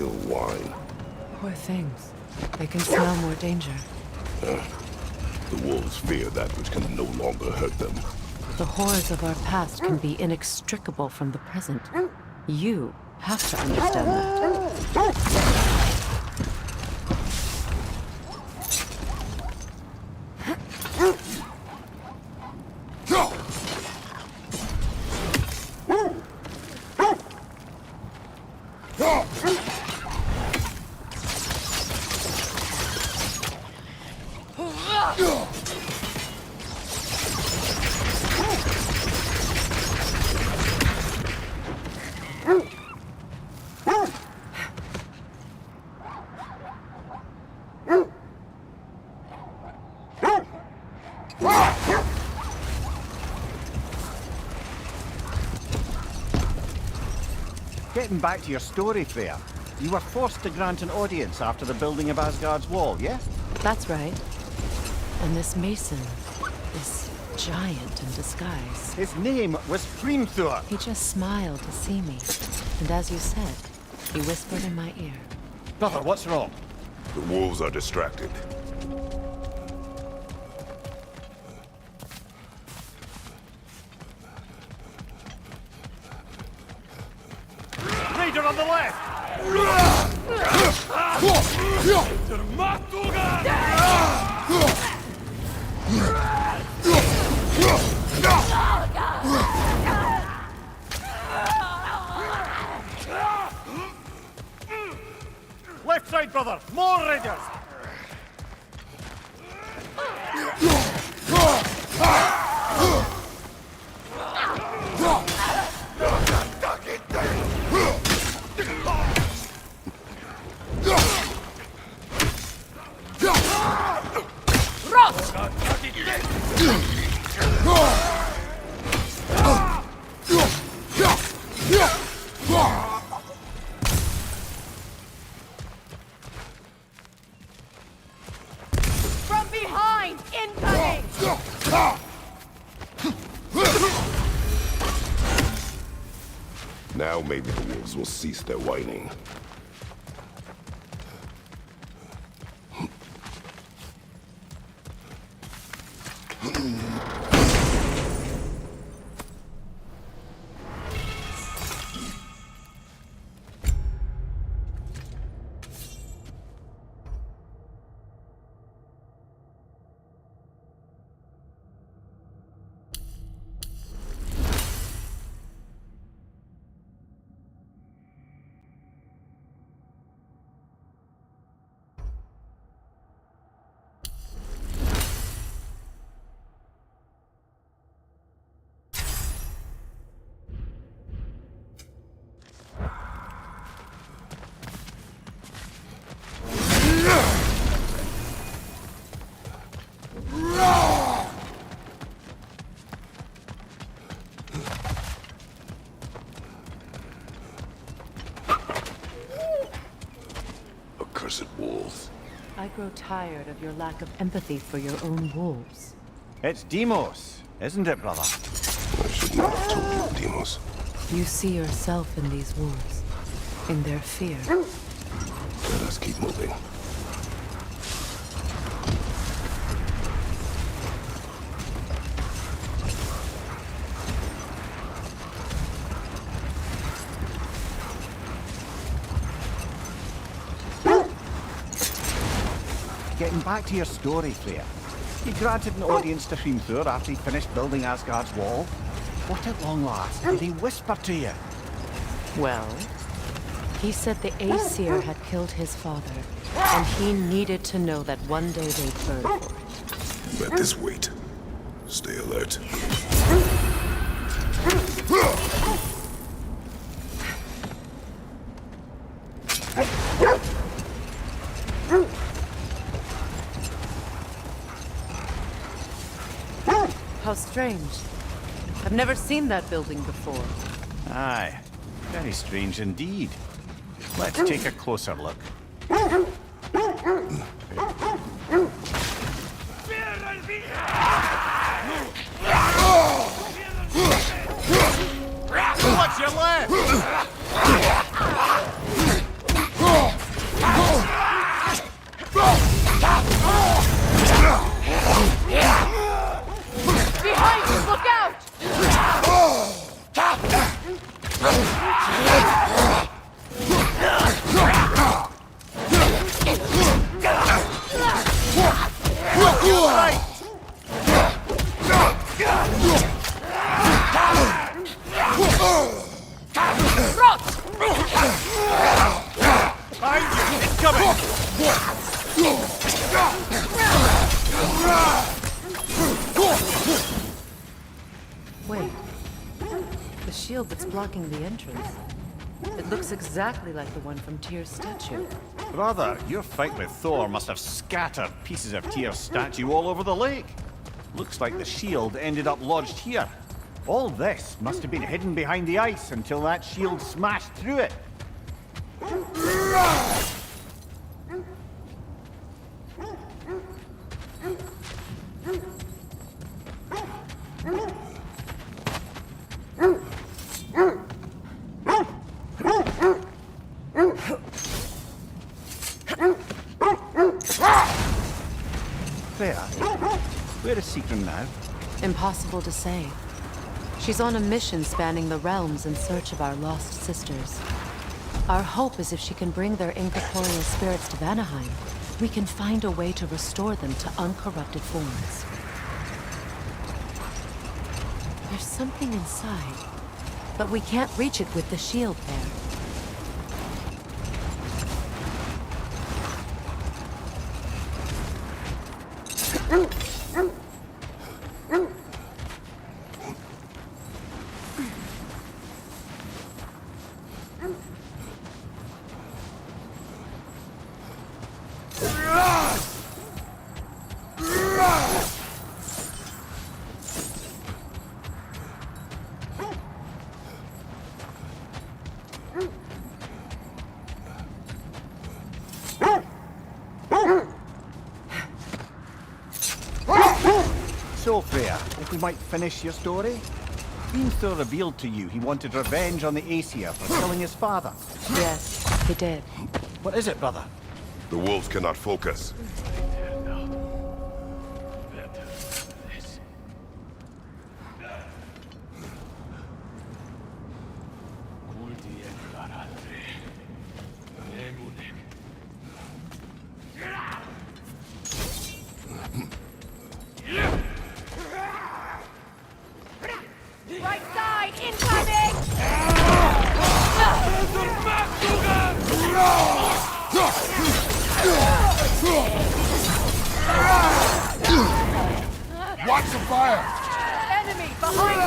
still whine. Poor things. They can smell more danger. The wolves fear that which can no longer hurt them. The horrors of our past can be inextricable from the present. You have to understand that. Getting back to your story, Freya, you were forced to grant an audience after the building of Asgard's wall, yes? That's right. And this mason, this giant in disguise. His name was Hrimthur. He just smiled to see me. And as you said, he whispered in my ear. Brother, what's wrong? The wolves are distracted. Raider on the left! Left side, brother! More raiders! From behind! Incoming! Now maybe the wolves will cease their whining. Accursed wolves. I grow tired of your lack of empathy for your own wolves. It's Demos, isn't it, brother? I should not have told you, Demos. You see yourself in these wolves, in their fear. Let us keep moving. Getting back to your story, Freya. You granted an audience to Hrimthur after he finished building Asgard's wall. What at long last did he whisper to you? Well, he said the Aesir had killed his father, and he needed to know that one day they'd burn for it. Let this wait. Stay alert. How strange. I've never seen that building before. Aye, very strange indeed. Let's take a closer look. What's your left? Wait. The shield that's blocking the entrance. It looks exactly like the one from Tyr's statue. Brother, your fight with Thor must have scattered pieces of Tyr's statue all over the lake. Looks like the shield ended up lodged here. All this must have been hidden behind the ice until that shield smashed through it. Freya, where is Secret now? Impossible to say. She's on a mission spanning the realms in search of our lost sisters. Our hope is if she can bring their incorporeal spirits to Vanaheim, we can find a way to restore them to uncorrupted forms. There's something inside, but we can't reach it with the shield there. So, Freya, if we might finish your story? Thor revealed to you he wanted revenge on the Aesir for killing his father. Yes, he did. What is it, brother? The wolves cannot focus. Right side, incoming! Watch the fire! Enemy behind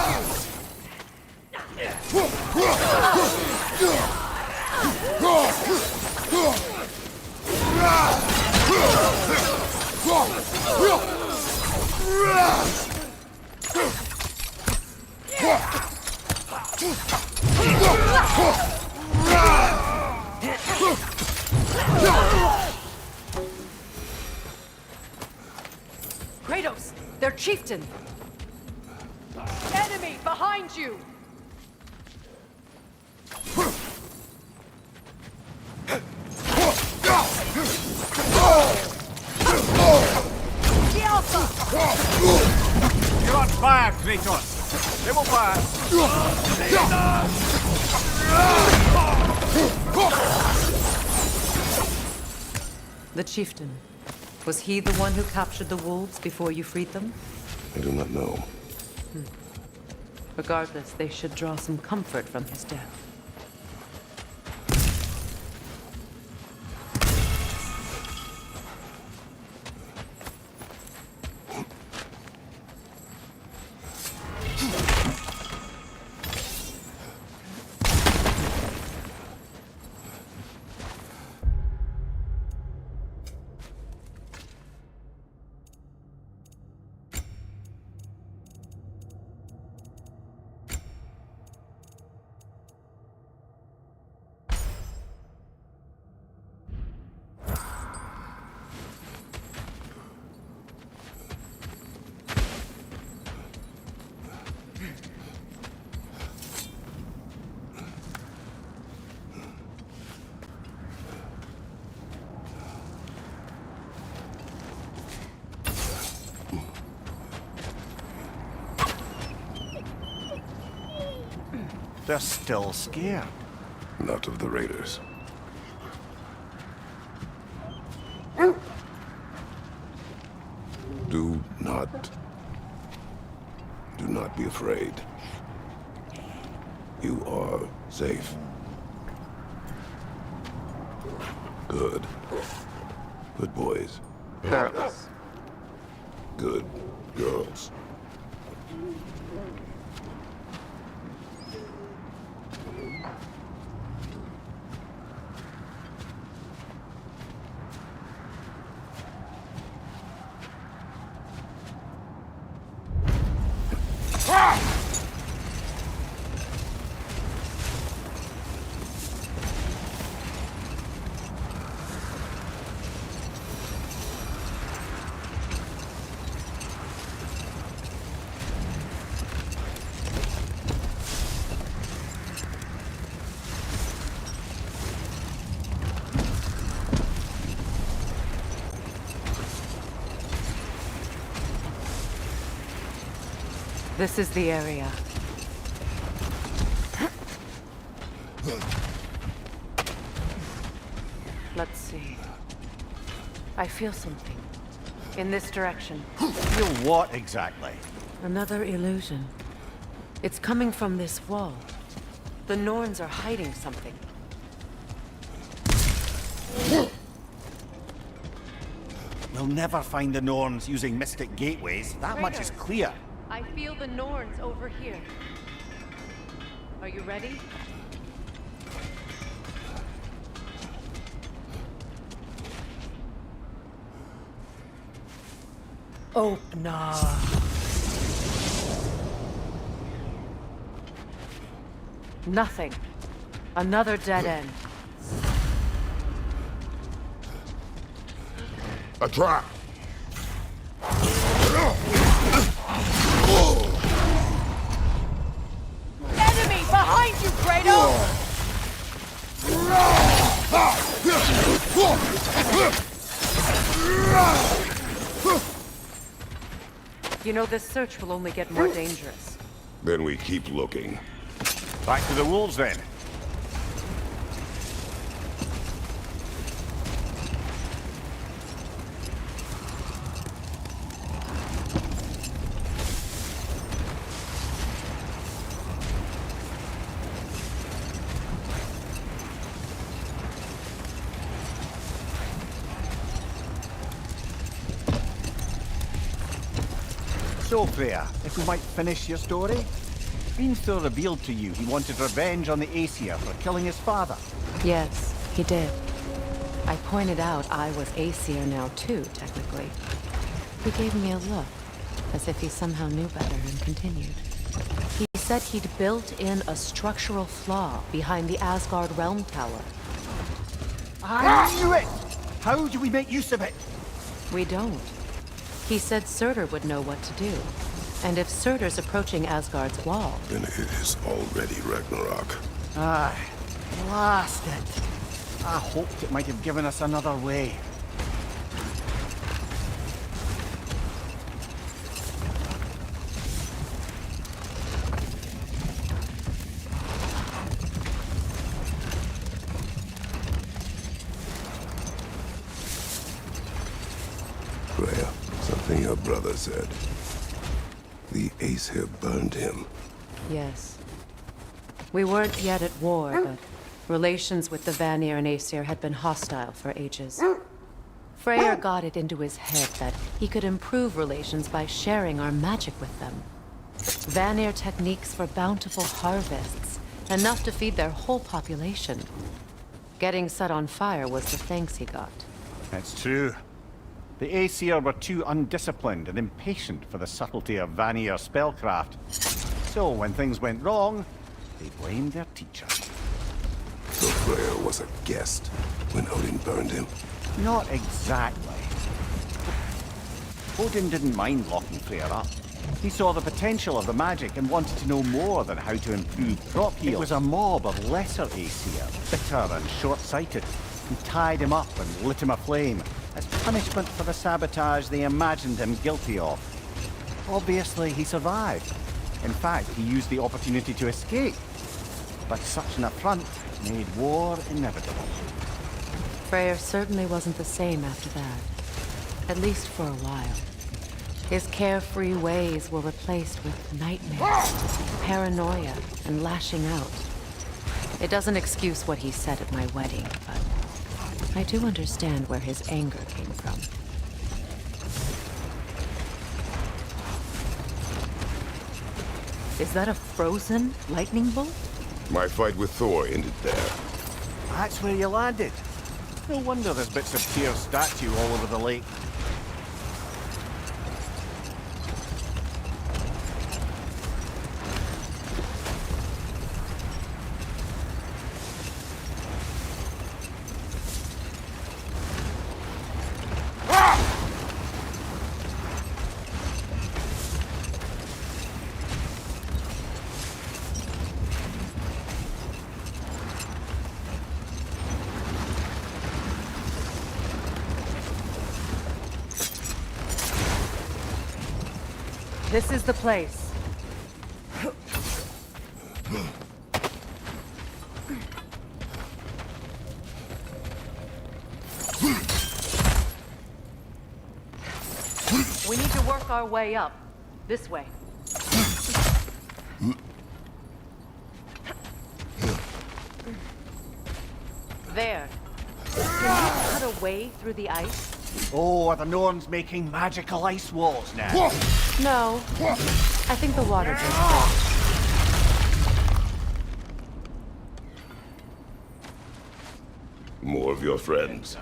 Kratos! Their chieftain! Enemy behind you! The Alpha! You're on fire, Kratos! They will fire! The chieftain. Was he the one who captured the wolves before you freed them? I do not know. Regardless, they should draw some comfort from his death. they're still scared. Not of the raiders. Do not be afraid. You are safe. Good. Good boys. Girls. Good girls. This is the area. Let's see. I feel something. In this direction. Feel what exactly? Another illusion. It's coming from this wall. The Norns are hiding something. We'll never find the Norns using mystic gateways. That much is clear. I feel the Norns over here. Are you ready? Opener. Nothing. Another dead end. A trap! Enemy behind you, Kratos! You know, this search will only get more dangerous. Then we keep looking. Back to the wolves then. So, Freya, if we might finish your story? Beanstor revealed to you he wanted revenge on the Aesir for killing his father. Yes, he did. I pointed out I was Aesir now too, technically. He gave me a look, as if he somehow knew better and continued. He said he'd built in a structural flaw behind the Asgard Realm Tower. I knew it! How do we make use of it? We don't. He said Surtur would know what to do. And if Surtur's approaching Asgard's wall... Then it is already Ragnarok. Aye, blast it. I hoped it might have given us another way. Freya, something your brother said. The Aesir burned him. Yes. We weren't yet at war, but relations with the Vanir and Aesir had been hostile for ages. Freyr got it into his head that he could improve relations by sharing our magic with them. Vanir techniques for bountiful harvests, enough to feed their whole population. Getting set on fire was the thanks he got. That's true. The Aesir were too undisciplined and impatient for the subtlety of Vanir spellcraft. So when things went wrong, they blamed their teacher. So Freya was a guest when Odin burned him. Not exactly. Odin didn't mind locking Freyr up. He saw the potential of the magic and wanted to know more than how to improve crop yield. It was a mob of lesser Aesir, bitter and short-sighted, who tied him up and lit him aflame as punishment for the sabotage they imagined him guilty of. Obviously, he survived. In fact, he used the opportunity to escape. but such an affront made war inevitable. Freyr certainly wasn't the same after that. At least for a while. His carefree ways were replaced with nightmares, paranoia, and lashing out. It doesn't excuse what he said at my wedding, but I do understand where his anger came from. Is that a frozen lightning bolt? My fight with Thor ended there. That's where you landed. No wonder there's bits of Tyr's statue all over the lake. This is the place. We need to work our way up. This way. There. Can you cut a way through the ice? Oh, are the Norns making magical ice walls now? No. I think the water just broke. More of your friends.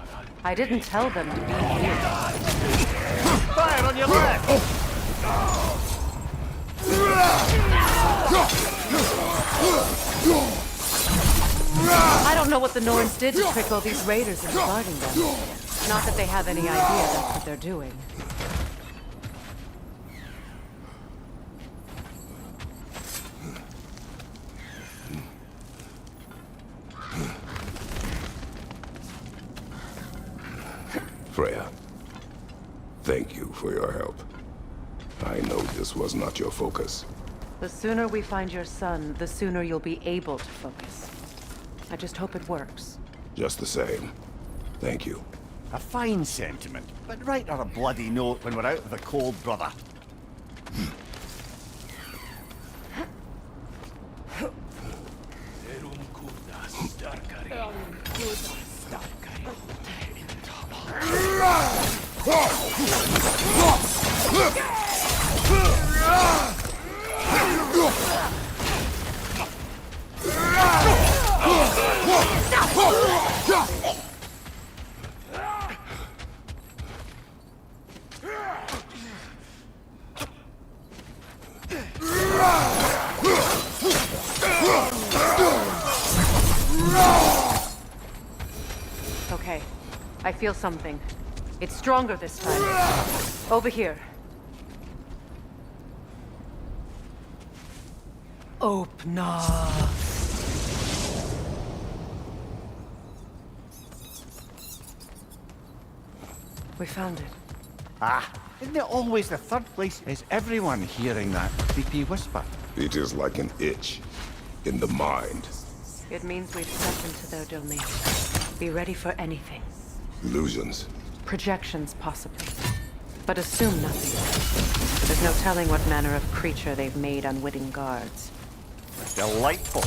I didn't tell them to be here. Fire on your left! I don't know what the Norns did to trick all these raiders into guarding them. Not that they have any idea that's what they're doing. Freya, thank you for your help. I know this was not your focus. The sooner we find your son, the sooner you'll be able to focus. I just hope it works. Just the same, thank you. A fine sentiment, but write her a bloody note when we're out of the cold, brother. Okay. I feel something. It's stronger this time. Over here. Opna. We found it. Ah, isn't it always the third place? Is everyone hearing that creepy whisper? It is like an itch in the mind. It means we've stepped into their domain. Be ready for anything. Illusions. Projections, possibly. But assume nothing. There's no telling what manner of creature they've made unwitting guards. Delightful.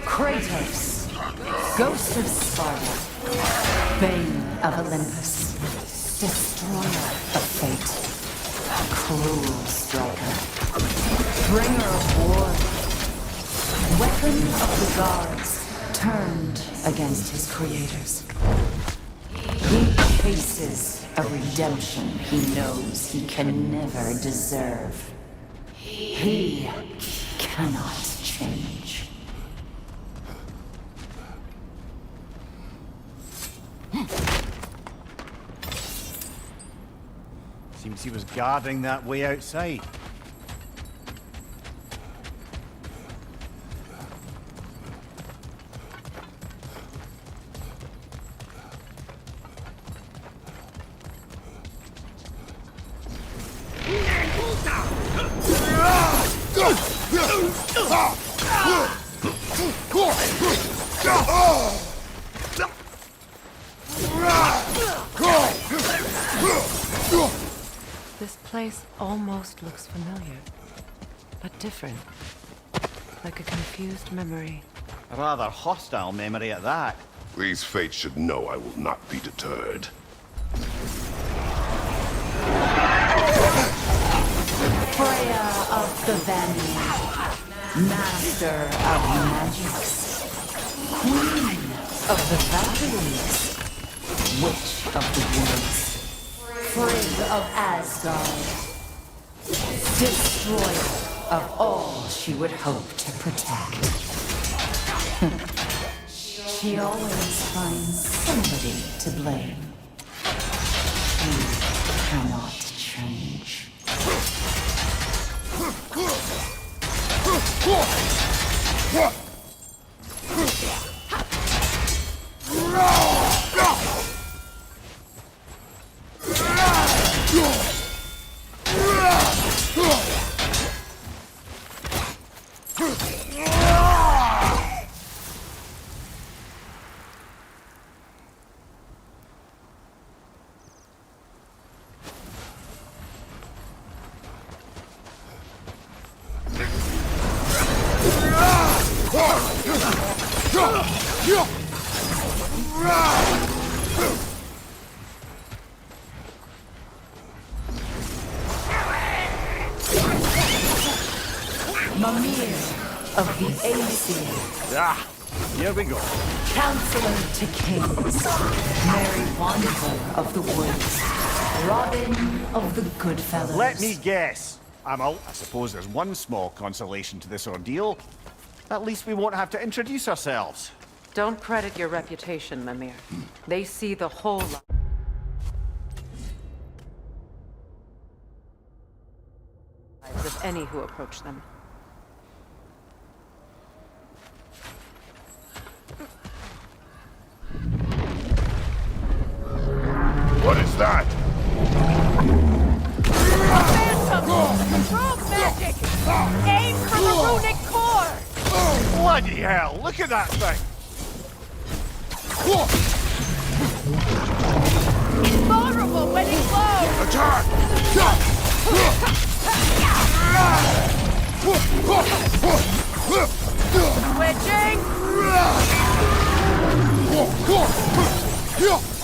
Kratos, Ghost of Sparta, Bane of Olympus, Destroyer of Fate, Cruel Striker, Bringer of War, Weapon of the Gods, turned against his creators. He chases a redemption he knows he can never deserve. He cannot change. Seems he was guarding that way outside. This place almost looks familiar, but different. Like a confused memory. A rather hostile memory at that. These fates should know I will not be deterred. Freya of the Vanir, master of magics, queen of the Valkyries, witch of the woods, Frigg of Asgard, destroyer of all she would hope to protect. She always finds somebody to blame. She cannot change. Mimir of the Aesir, Ah, here we go. counselor to kings, Mary Wanderer of the woods, Robin of the Goodfellows. Let me guess. I suppose there's one small consolation to this ordeal. At least we won't have to introduce ourselves. Don't credit your reputation, Mimir. They see the whole lives of any who approach them. What is that? Phantom! Control magic! Aim for the runic core! Bloody hell, look at that thing! Invulnerable when it glows! Attack! Switching!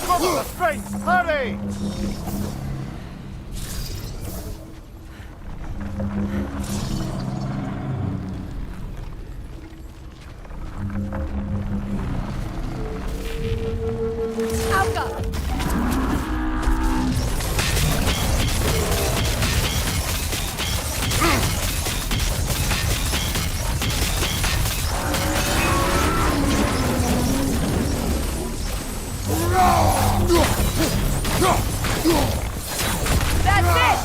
Cover the strength! Hurry! Alka! That's it!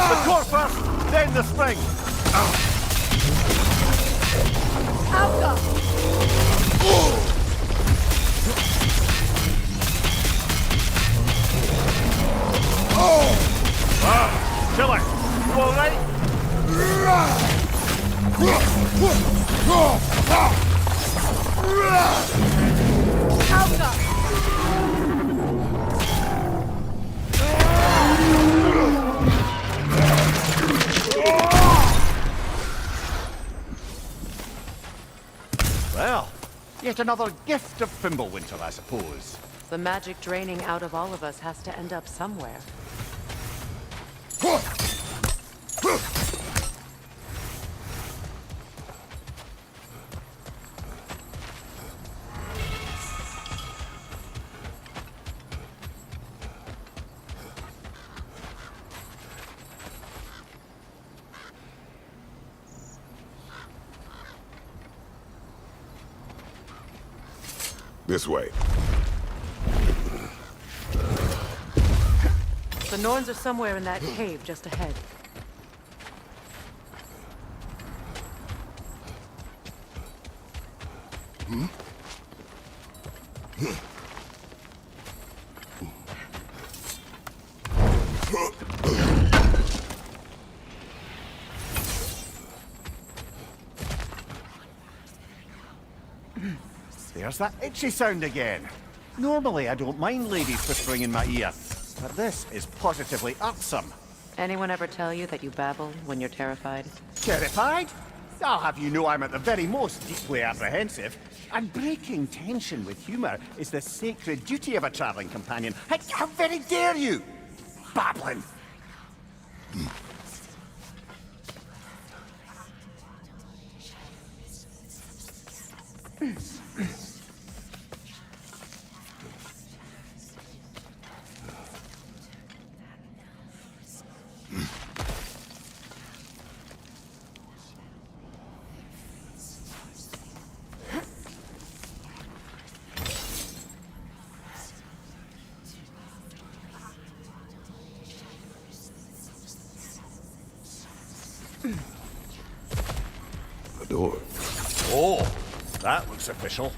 The core first, then the spring! Alka! Kill it! You alright? Alka! Well, yet another gift of Fimbulwinter, I suppose. The magic draining out of all of us has to end up somewhere. This way. The Norns are somewhere in that cave just ahead. There's that itchy sound again. Normally I don't mind ladies whispering in my ear, but this is positively irksome. Anyone ever tell you that you babble when you're terrified? Terrified? I'll have you know I'm at the very most deeply apprehensive. And breaking tension with humour is the sacred duty of a travelling companion. How very dare you! Babbling! The door. Oh, that looks official.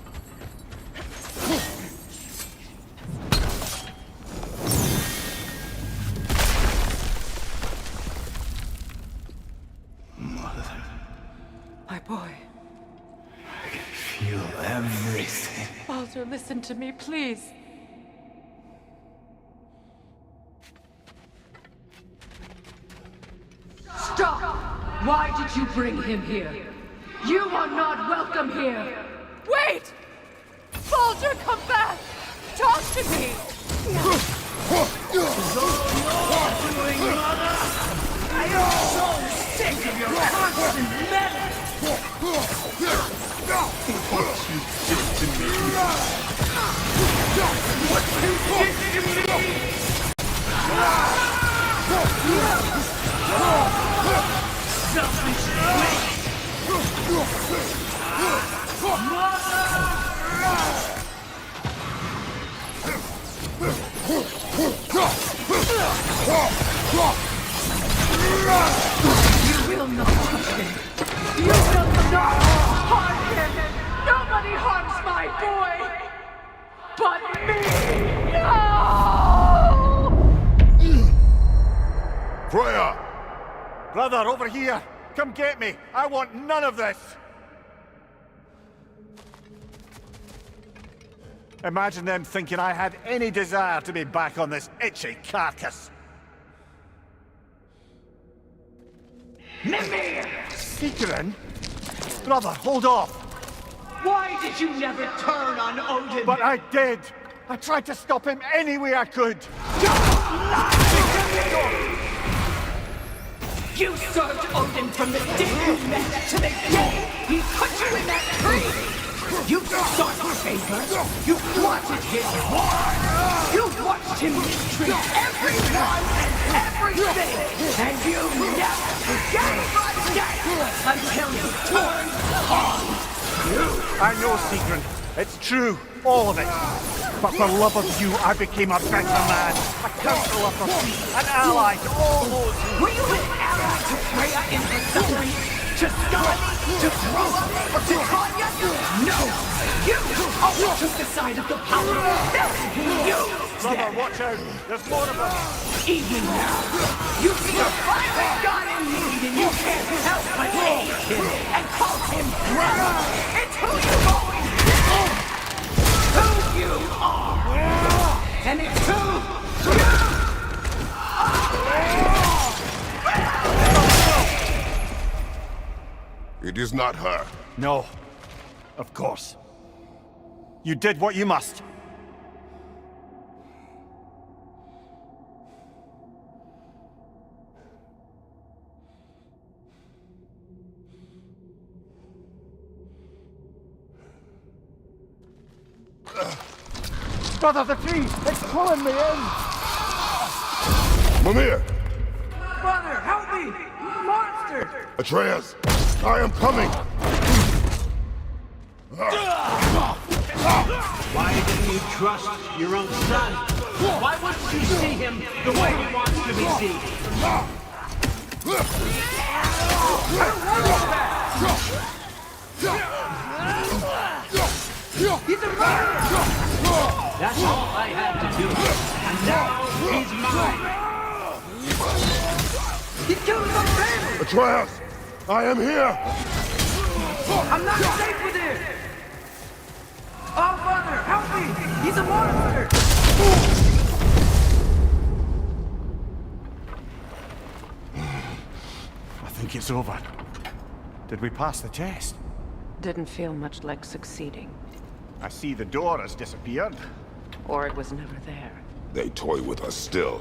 My boy. I can feel everything. Baldur, listen to me, please. Stop! Why did you bring him here? You are not welcome here! Wait! Baldur, come back! Talk to me! You will not touch him! You will not harm him! Nobody harms my boy! But me! No! Freya! Brother, over here! Come get me! I want none of this! Imagine them thinking I had any desire to be back on this itchy carcass. Mimir! Secret? Brother, hold off! Why did you never turn on Odin? But I did! I tried to stop him any way I could! You served Odin from the day you met to the day he put you in that tree! You sought favor! You wanted his war! You watched him mistreat everyone and everything! And you never gave a damn until you turned on you! I know, Secret. It's true. All of it. But for love of you, I became a better man. A counselor for peace. An ally to all those who... Were you an ally to Freya in her suffering? To Skarn? To Groa? Or to Tanya? No! You always took the side of the power that you Brother, watch out. There's more of us. Even now, you see a violent god in need and you can't help but aid him and call him brother. It's who you've always been. Who you are. And it's who you are. It is not her. No. Of course. You did what you must. Brother, the tree! It's pulling me in! Mimir! Brother, help me! Monsters! Atreus! I am coming! Why didn't you trust your own son? Why wouldn't you see him the way he wants to be seen? He's a murderer! That's all I had to do. And now he's mine. He's killing my family! Atreus! I am here! I'm not safe with him! Oh, Father, help me! He's a monster! I think it's over. Did we pass the test? Didn't feel much like succeeding. I see the door has disappeared. Or it was never there. They toy with us still.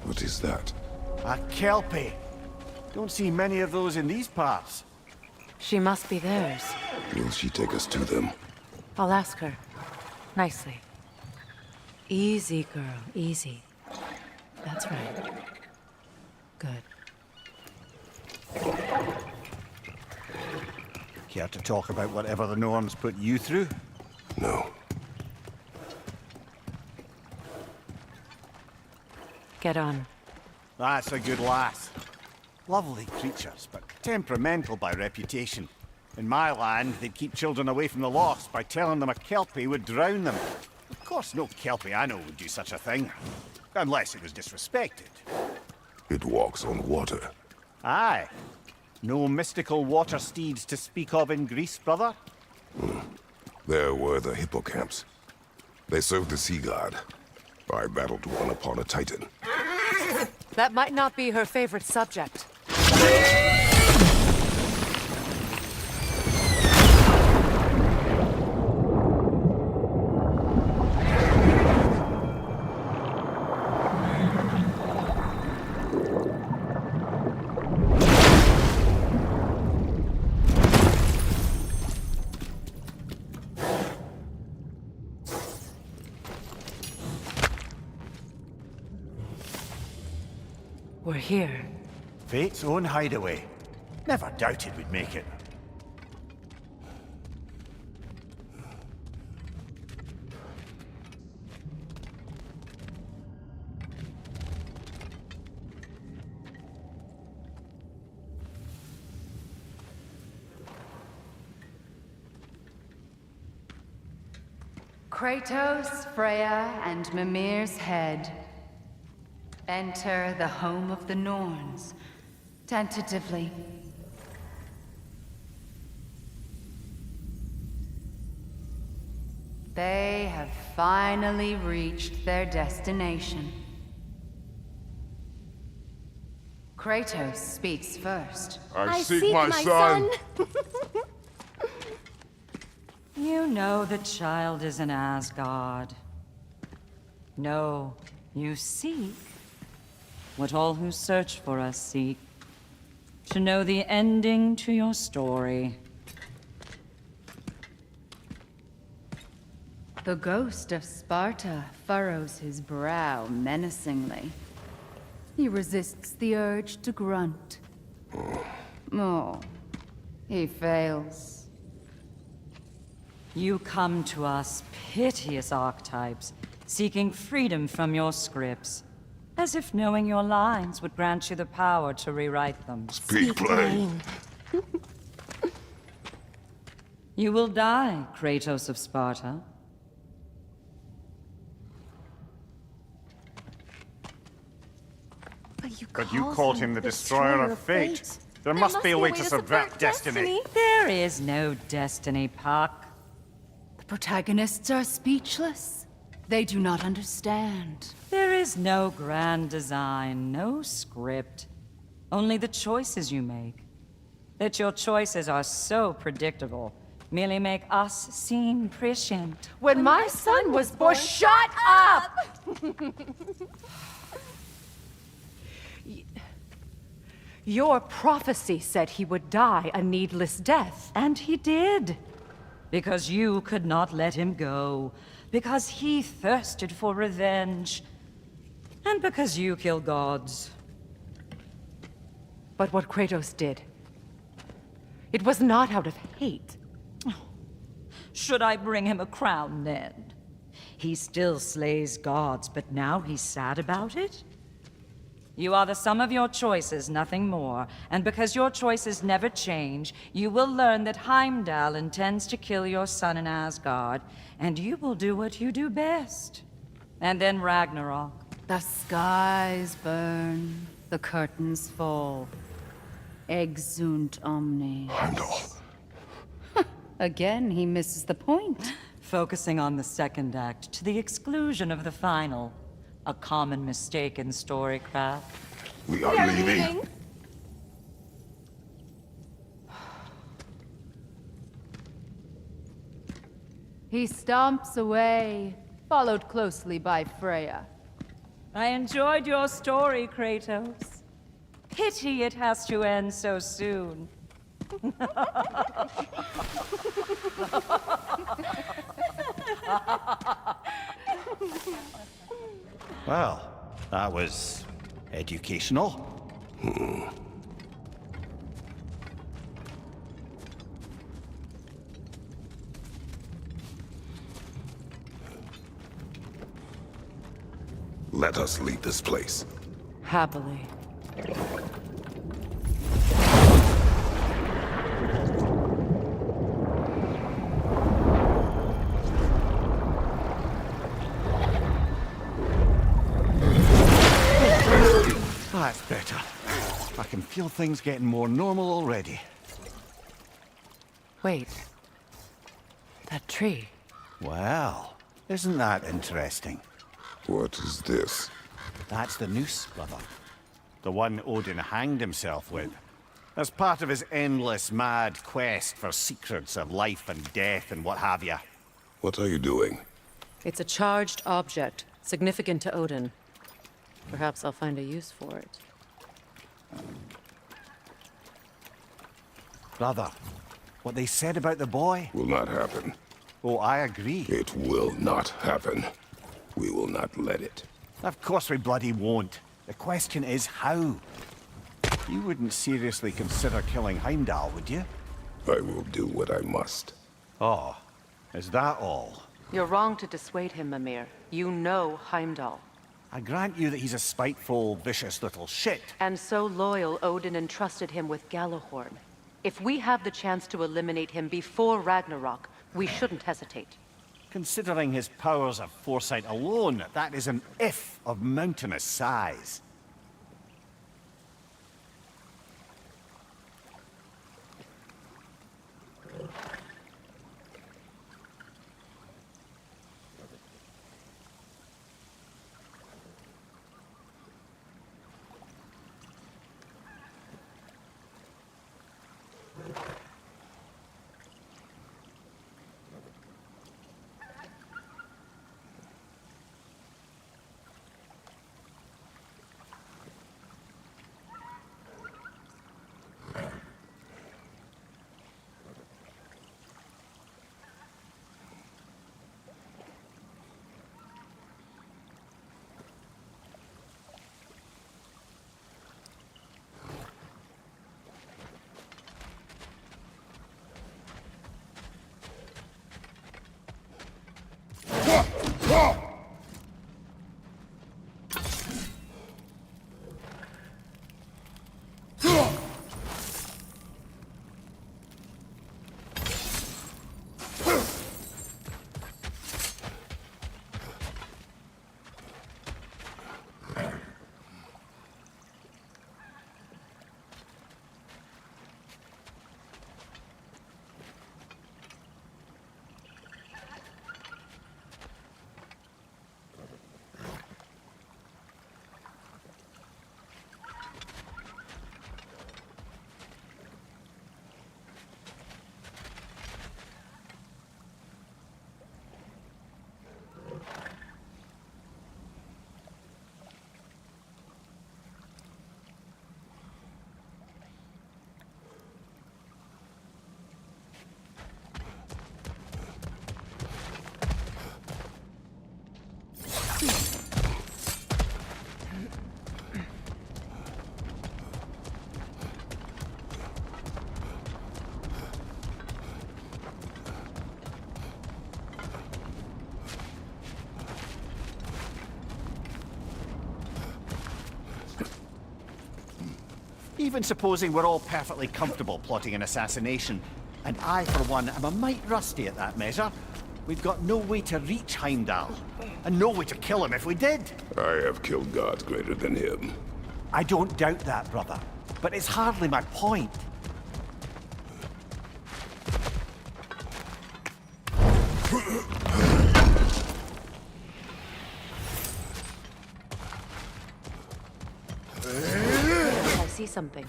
What is that? A kelpie. Don't see many of those in these parts. She must be theirs. Will she take us to them? I'll ask her. Nicely. Easy, girl. Easy. That's right. Good. Care to talk about whatever the Norns put you through? No. Get on. That's a good lass. Lovely creatures, but temperamental by reputation. In my land, they'd keep children away from the lost by telling them a kelpie would drown them. Of course, no kelpie I know would do such a thing. Unless it was disrespected. It walks on water. Aye. No mystical water steeds to speak of in Greece, brother? There were the hippocamps. They served the sea god. I battled one upon a titan. That might not be her favorite subject. We're here. Fate's own hideaway. Never doubted we'd make it. Kratos, Freya, and Mimir's head. Enter the home of the Norns, tentatively. They have finally reached their destination. Kratos speaks first. I seek my son. You know the child is in Asgard. No, you seek what all who search for us seek. To know the ending to your story. The ghost of Sparta furrows his brow menacingly. He resists the urge to grunt. Oh, he fails. You come to us, piteous archetypes, seeking freedom from your scripts. As if knowing your lines would grant you the power to rewrite them. Speak plain. You will die, Kratos of Sparta. But you called him the destroyer of fate. There must be a way to subvert destiny. There is no destiny, Puck. The protagonists are speechless. They do not understand. There is no grand design, no script. Only the choices you make. That your choices are so predictable, merely make us seem prescient. When my son was born, shut up! Your prophecy said he would die a needless death. And he did. Because you could not let him go. Because he thirsted for revenge. And because you kill gods. But what Kratos did, it was not out of hate. Should I bring him a crown then? He still slays gods, but now he's sad about it? You are the sum of your choices, nothing more. And because your choices never change, you will learn that Heimdall intends to kill your son in Asgard, and you will do what you do best. And then Ragnarok. The skies burn, the curtains fall. Exunt omnes. Heimdall. Again, he misses the point. Focusing on the second act to the exclusion of the final. A common mistake in storycraft. We are leaving. He stomps away, followed closely by Freya. I enjoyed your story, Kratos. Pity it has to end so soon. Well, that was educational. Let us leave this place. Happily. That's better. I can feel things getting more normal already. Wait. That tree. Well, isn't that interesting? What is this? That's the noose, brother. The one Odin hanged himself with. As part of his endless, mad quest for secrets of life and death and what have you. What are you doing? It's a charged object, significant to Odin. Perhaps I'll find a use for it. Brother, what they said about the boy? Will not happen. Oh, I agree. It will not happen. We will not let it. Of course we bloody won't. The question is how. You wouldn't seriously consider killing Heimdall, would you? I will do what I must. Oh, is that all? You're wrong to dissuade him, Mimir. You know Heimdall. I grant you that he's a spiteful, vicious little shit. And so loyal, Odin entrusted him with Gjallarhorn. If we have the chance to eliminate him before Ragnarok, we shouldn't hesitate. Considering his powers of foresight alone, that is an if of mountainous size. Even supposing we're all perfectly comfortable plotting an assassination, and I, for one, am a mite rusty at that measure, we've got no way to reach Heimdall, and no way to kill him if we did. I have killed gods greater than him. I don't doubt that, brother, but it's hardly my point. see something.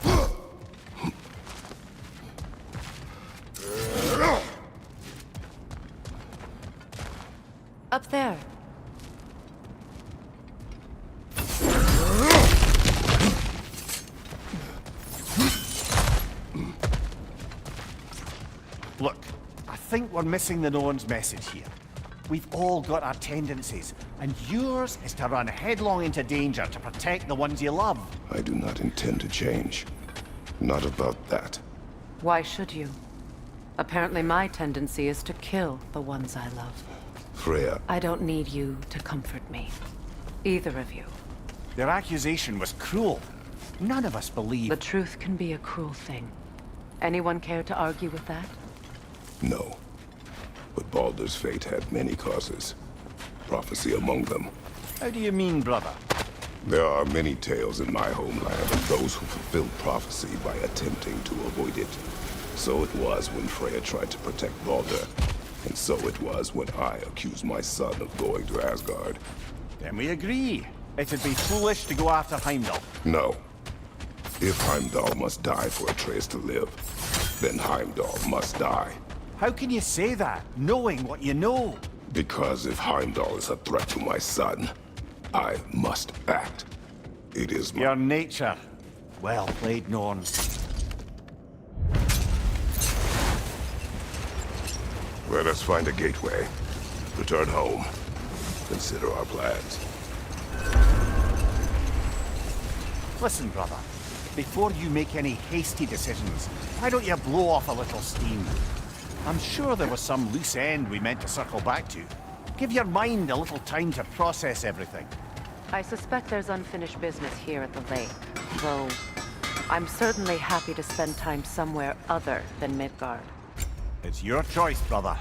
Up there. Look, I think we're missing the Norn's message here. We've all got our tendencies, and yours is to run headlong into danger to protect the ones you love. I do not intend to change. Not about that. Why should you? Apparently my tendency is to kill the ones I love. Freya, I don't need you to comfort me. Either of you. Their accusation was cruel. None of us believe... The truth can be a cruel thing. Anyone care to argue with that? no. But Baldur's fate had many causes. Prophecy among them. How do you mean, brother? There are many tales in my homeland of those who fulfilled prophecy by attempting to avoid it. So it was when Freya tried to protect Baldur. And so it was when I accused my son of going to Asgard. Then we agree. It'd be foolish to go after Heimdall. No. If Heimdall must die for Atreus to live, then Heimdall must die. How can you say that, knowing what you know? Because if Heimdall is a threat to my son, I must act. It is my... Your nature. Well played, Norn. Let us find a gateway. Return home. Consider our plans. Listen, brother. Before you make any hasty decisions, why don't you blow off a little steam? I'm sure there was some loose end we meant to circle back to. Give your mind a little time to process everything. I suspect there's unfinished business here at the lake, though I'm certainly happy to spend time somewhere other than Midgard. It's your choice, brother.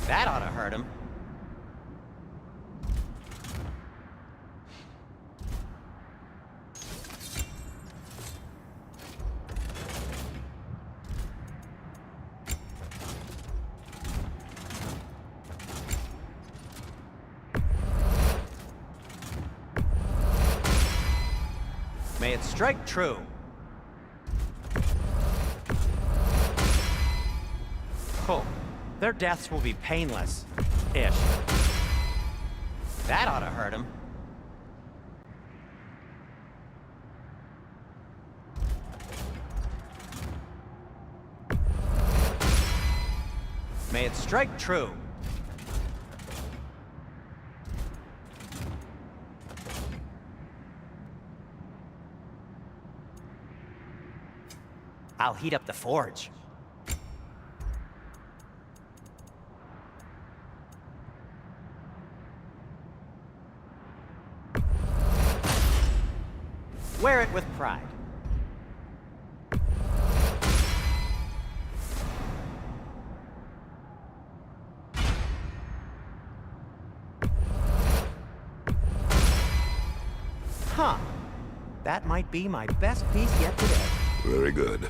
That ought to hurt him. May it strike true. Oh, their deaths will be painless. Ish. That ought to hurt him. May it strike true. I'll heat up the forge. Wear it with pride. Huh. That might be my best piece yet today. Very good.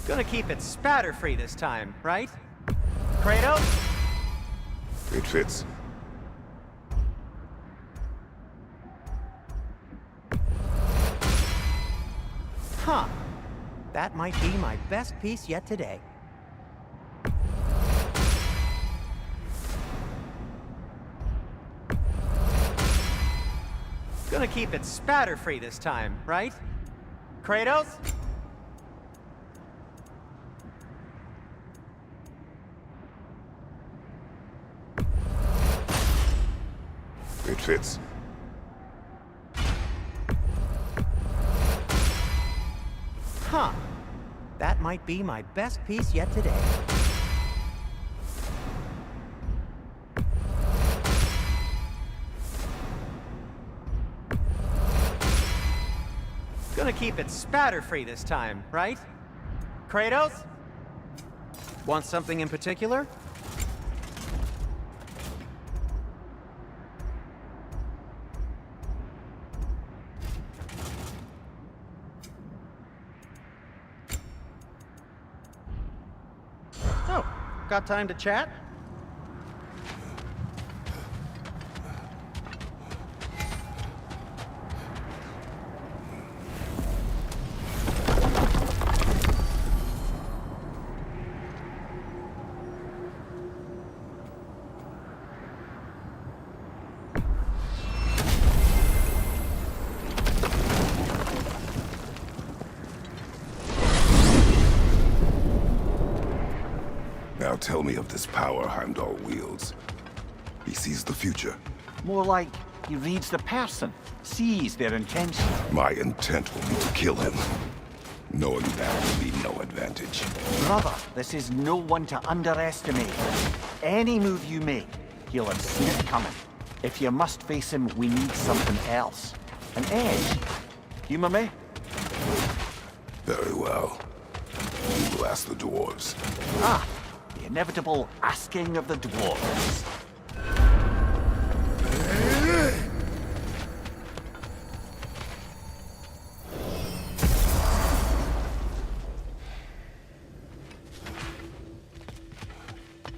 Gonna keep it spatter-free this time, right? Kratos? It fits. Huh. That might be my best piece yet today. Gonna keep it spatter-free this time, right? Kratos? It fits. Huh. That might be my best piece yet today. Gonna keep it spatter-free this time, right? Kratos? Want something in particular? Oh, got time to chat? Now tell me of this power Heimdall wields. He sees the future. More like he reads the person, sees their intention. My intent will be to kill him. Knowing that will be no advantage. Brother, this is no one to underestimate. Any move you make, he'll have seen it coming. If you must face him, we need something else. An edge. Humor me? Very well. We will ask the dwarves. Ah, the inevitable asking of the dwarves.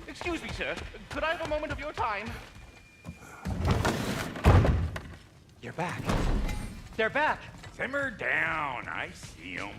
Excuse me, sir. Could I have a moment of your time? You're back. They're back. Simmer down. I see them.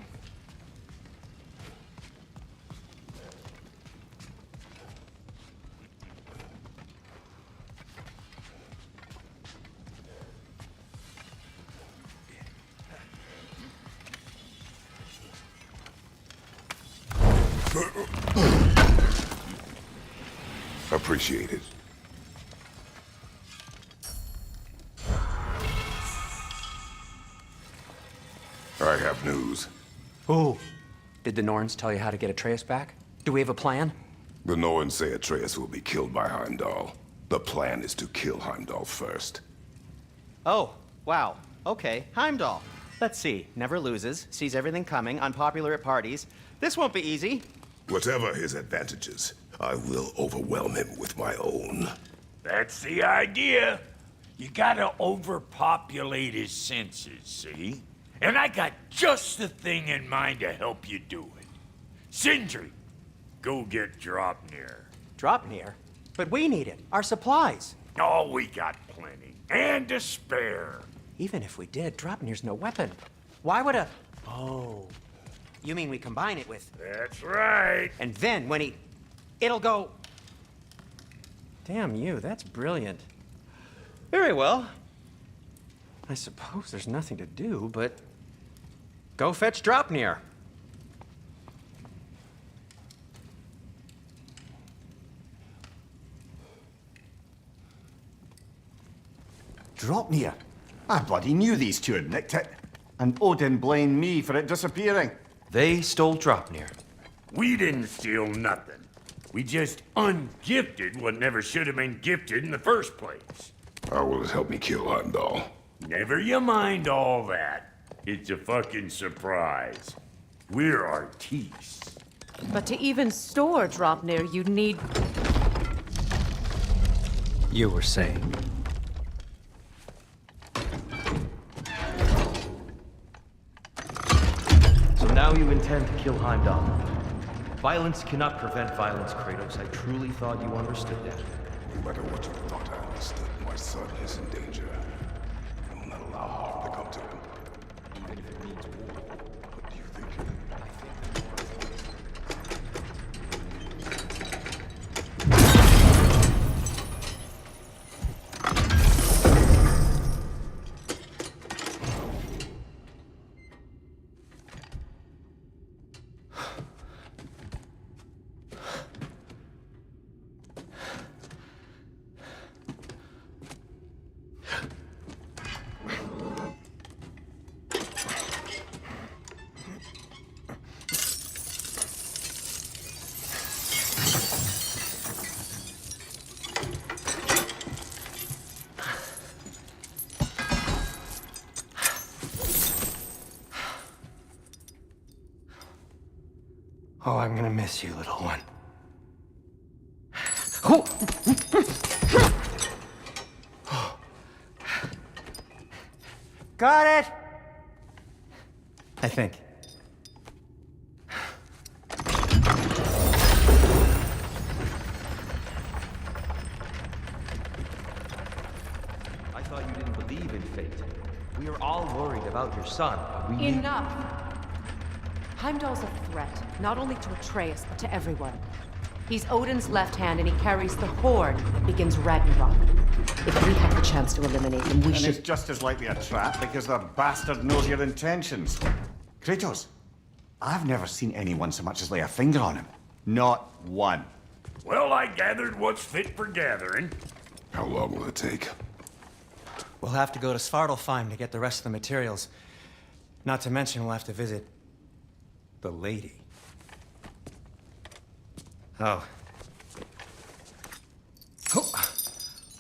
Appreciate it. I have news. Oh. Did the Norns tell you how to get Atreus back? Do we have a plan? The Norns say Atreus will be killed by Heimdall. The plan is to kill Heimdall first. Oh, wow. Okay, Heimdall. Let's see. Never loses, sees everything coming, unpopular at parties. This won't be easy. Whatever his advantages, I will overwhelm him with my own. That's the idea. You gotta overpopulate his senses, see? And I got just the thing in mind to help you do it. Sindri, go get Dropnir. Dropnir? But we need it. Our supplies. Oh, we got plenty. And to spare. Even if we did, Dropnir's no weapon. Why would a... Oh. You mean we combine it with... That's right. And then when he... It'll go... Damn you, that's brilliant. Very well. I suppose there's nothing to do, but... Go fetch Dropnir. Dropnir? I bloody knew these two had nicked it. And Odin blamed me for it disappearing. They stole Dropnir. We didn't steal nothing. We just ungifted what never should have been gifted in the first place. How will it help me kill Heimdall? Never you mind all that. It's a fucking surprise. We're artistes. But to even store Dropnir, you'd need... You were saying? So now you intend to kill Heimdall. Violence cannot prevent violence, Kratos. I truly thought you understood that. No matter what you thought I understood, my son is in danger. I will not allow harm to come to him. Even if it means war. What do you think? Oh, I'm gonna miss you, little one. Got it! I think. I thought you didn't believe in fate. We are all worried about your son. We need... Enough! Heimdall's a threat, not only to Atreus, but to everyone. He's Odin's left hand, and he carries the horde that begins Ragnarok. If we have the chance to eliminate him, we should... it's just as likely a trap because the bastard knows your intentions. Kratos, I've never seen anyone so much as lay a finger on him. Not one. Well, I gathered what's fit for gathering. How long will it take? We'll have to go to Svartalfheim to get the rest of the materials. Not to mention we'll have to visit... the lady. Oh.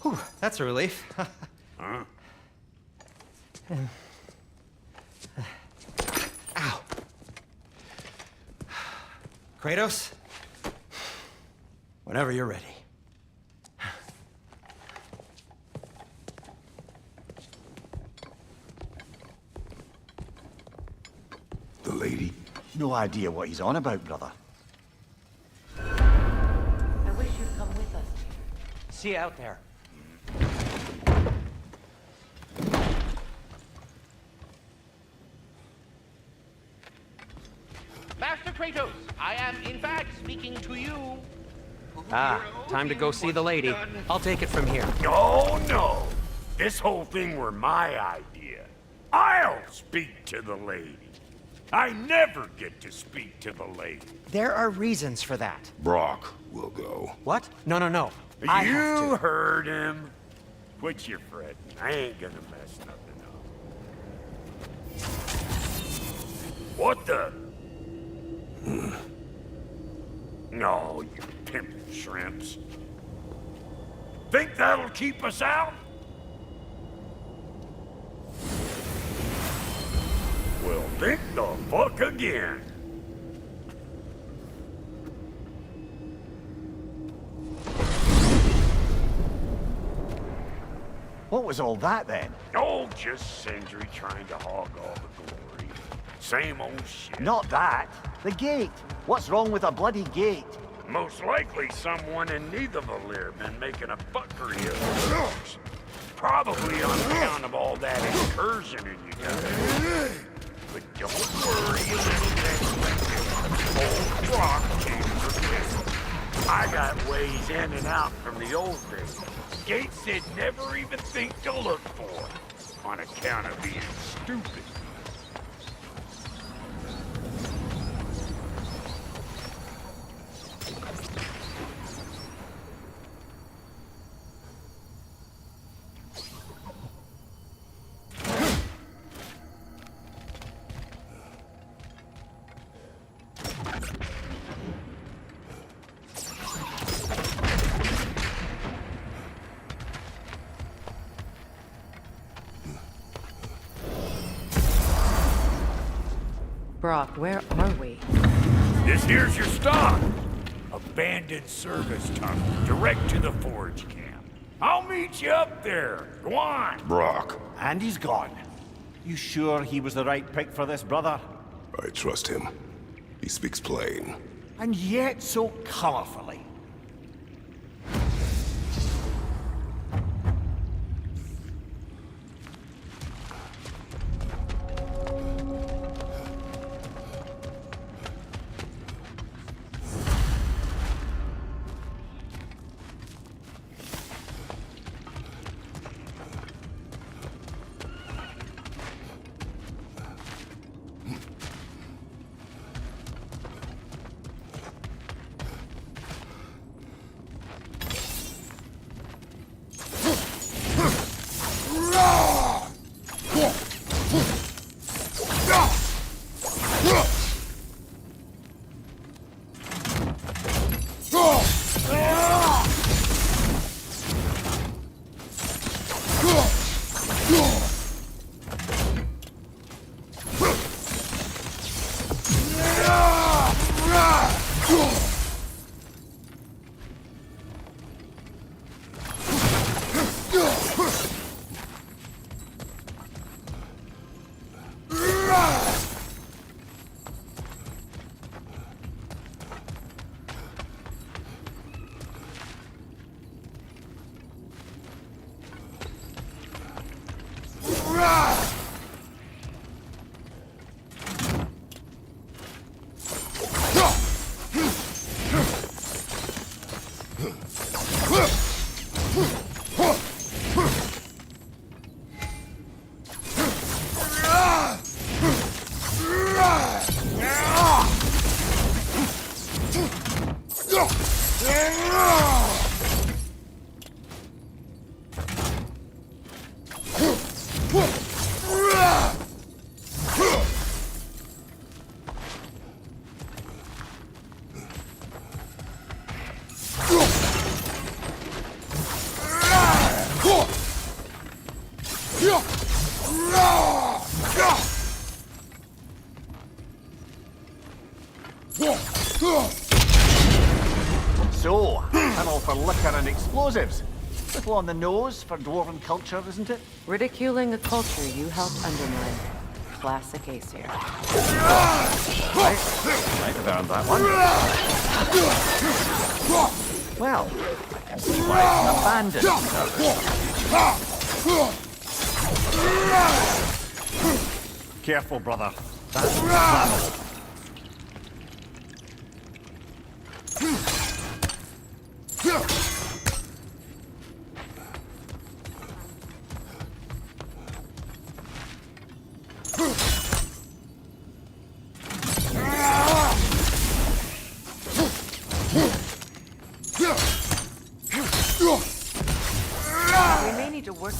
Whew, that's a relief. Huh? Ow. Kratos? Whenever you're ready. The lady? No idea what he's on about, brother. I wish you'd come with us. See you out there. Master Kratos, I am in fact speaking to you. Ah, time to go see the lady. I'll take it from here. Oh, no. This whole thing were my idea. I'll speak to the lady. I never get to speak to the lady. There are reasons for that. Brock will go. What? No, no, no. I have You to. heard him. Quit your fretting. I ain't gonna mess nothing up. What the? No, you pimpin' shrimps. Think that'll keep us out? Well, think the fuck again. What was all that then? Oh, just Sindri trying to hog all the glory. Same old shit. Not that. The gate. What's wrong with a bloody gate? Most likely someone in Nidavellir been making a fuckery of themselves. Probably on account of all that incursion in you guys. But don't worry, you little next old Brock came for me. I got ways in and out from the old days. Gates they'd never even think to look for, on account of being stupid. Brock, where are we? This here's your stop. Abandoned service tunnel, direct to the forge camp. I'll meet you up there. Go on. Brock. And he's gone. You sure he was the right pick for this, brother? I trust him. He speaks plain. And yet so colorfully. So, tunnel for liquor and explosives. Little on the nose for dwarven culture, isn't it? Ridiculing a culture you helped undermine. Classic Aesir. Right, I've earned that one. Well, I can see why it's an abandoned service. Careful, brother. That's travel. We may need to work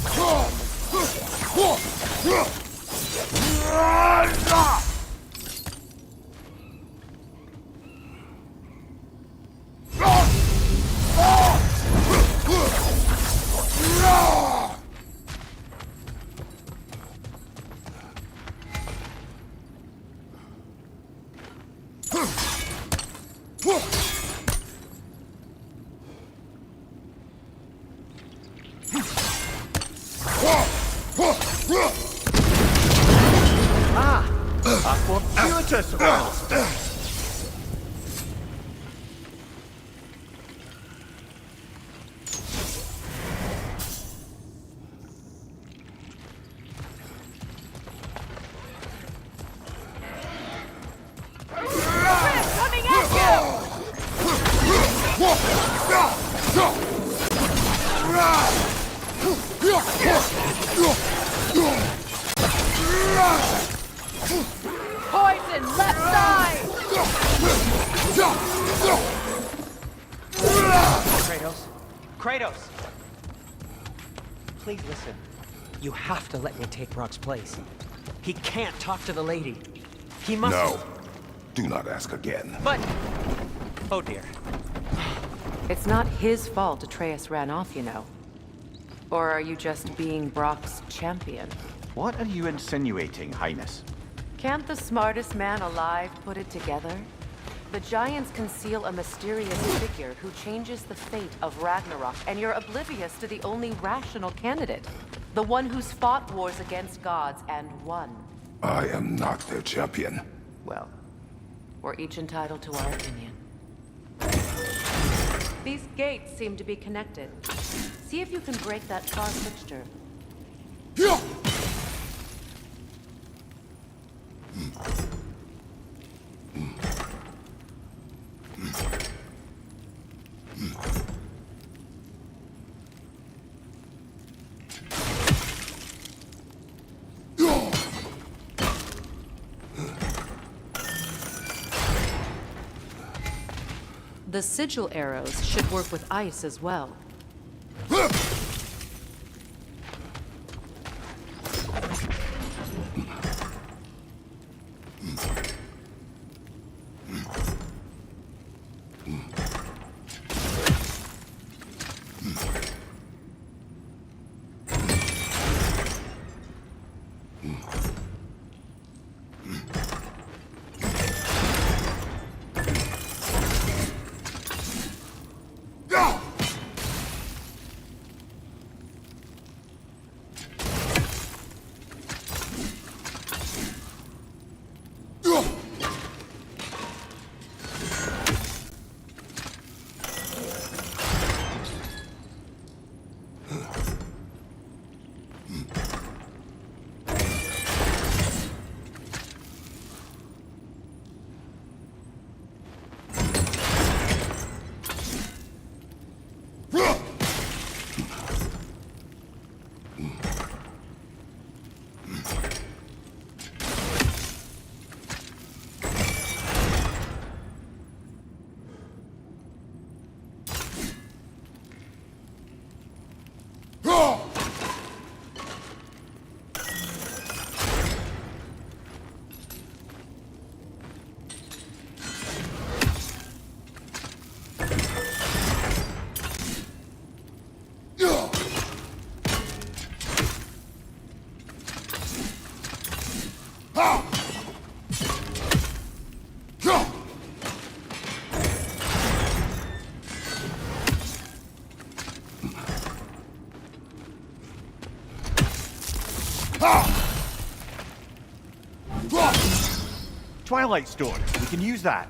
A fortuitous milestone. Coming at you! Poison, left side! Kratos? Kratos! Please listen. You have to let me take Rock's place. He can't talk to the lady. He must... No. Do not ask again. But... Oh dear. It's not his fault Atreus ran off, you know. Or are you just being Brock's champion? What are you insinuating, Highness? Can't the smartest man alive put it together? The Giants conceal a mysterious figure who changes the fate of Ragnarok, and you're oblivious to the only rational candidate. The one who's fought wars against gods and won. I am not their champion. Well, we're each entitled to our opinion. These gates seem to be connected. See if you can break that car fixture. The sigil arrows should work with ice as well. Twilight Stone. We can use that.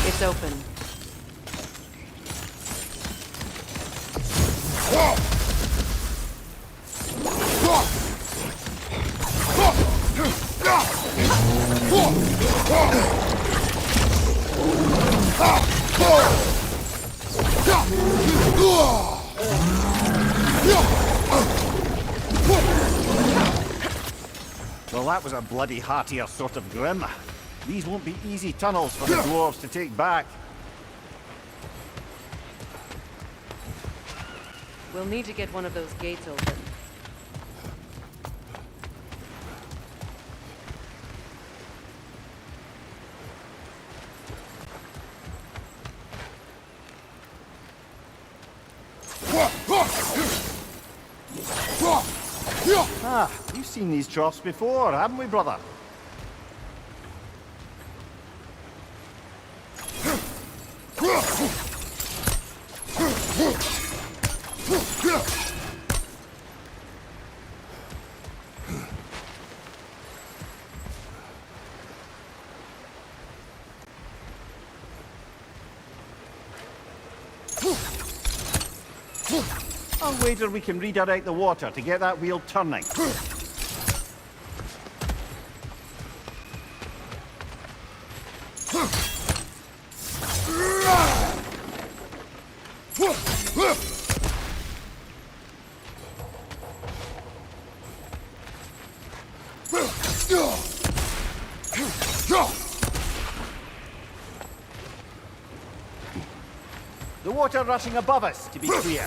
It's open. Well, that was a bloody heartier sort of grim. These won't be easy tunnels for the dwarves to take back. We'll need to get one of those gates open. Ah, we've seen these troughs before, haven't we, brother? I'll wager we can redirect the water to get that wheel turning. The water rushing above us, to be clear.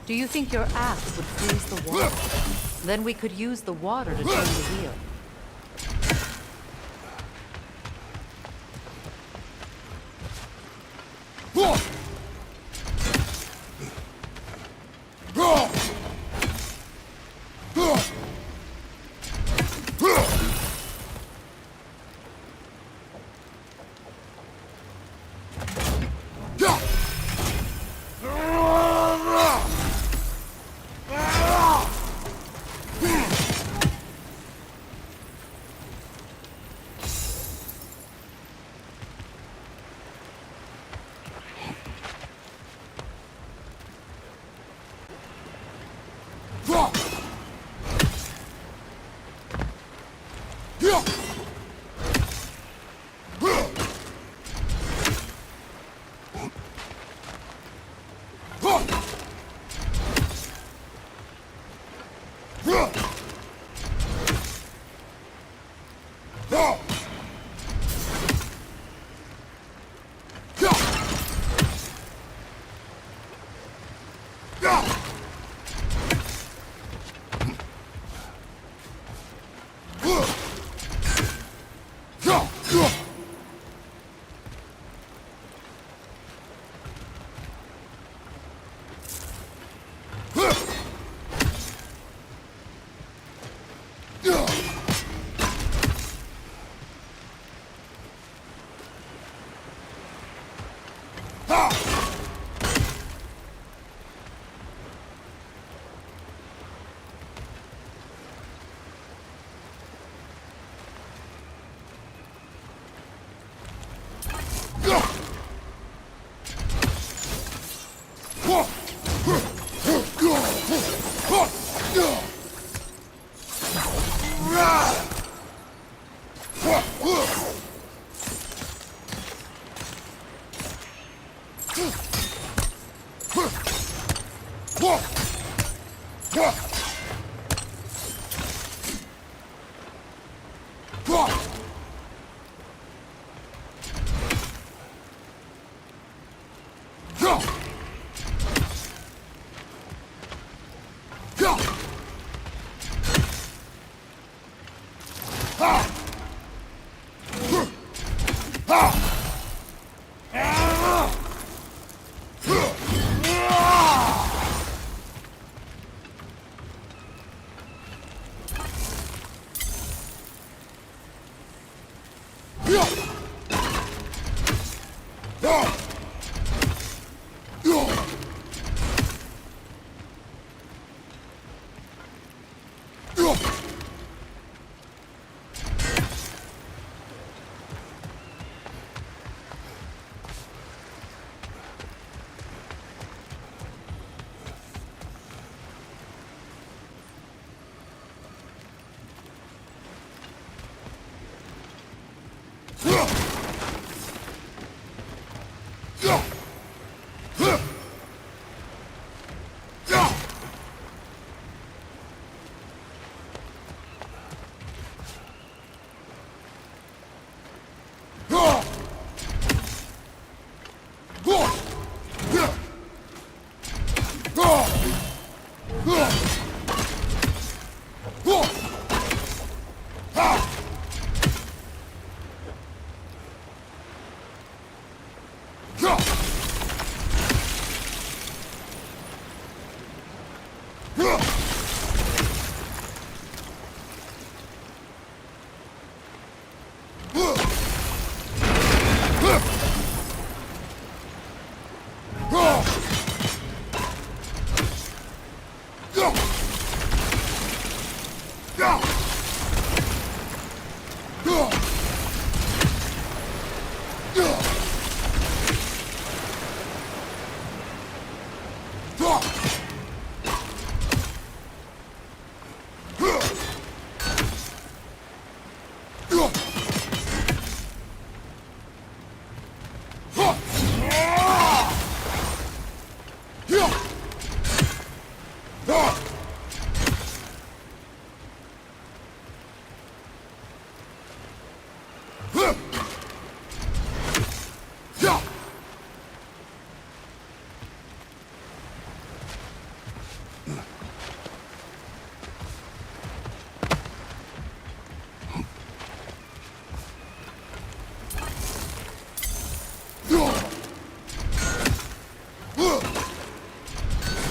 Do you think your axe would freeze the water? Then we could use the water to turn the wheel.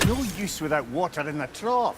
No use without water in the trough.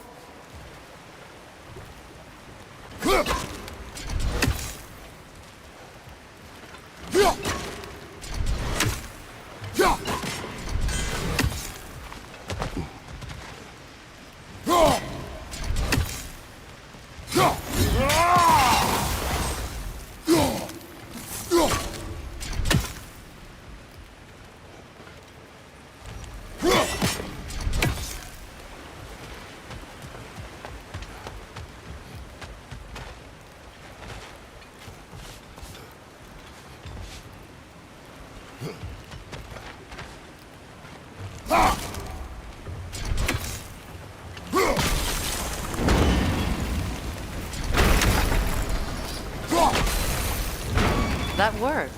That worked.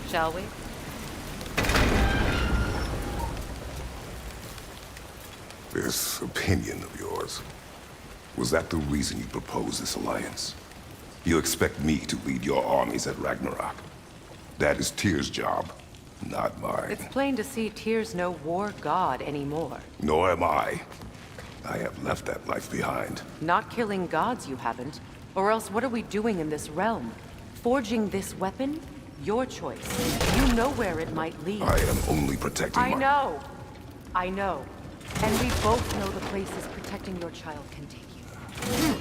Shall we? This opinion of yours, was that the reason you proposed this alliance? You expect me to lead your armies at Ragnarok? That is Tyr's job, not mine. It's plain to see Tyr's no war god anymore. Nor am I. I have left that life behind. Not killing gods, you haven't. Or else what are we doing in this realm? Forging this weapon? Your choice. You know where it might lead. I am only protecting I know. I know. And we both know the places protecting your child can take you.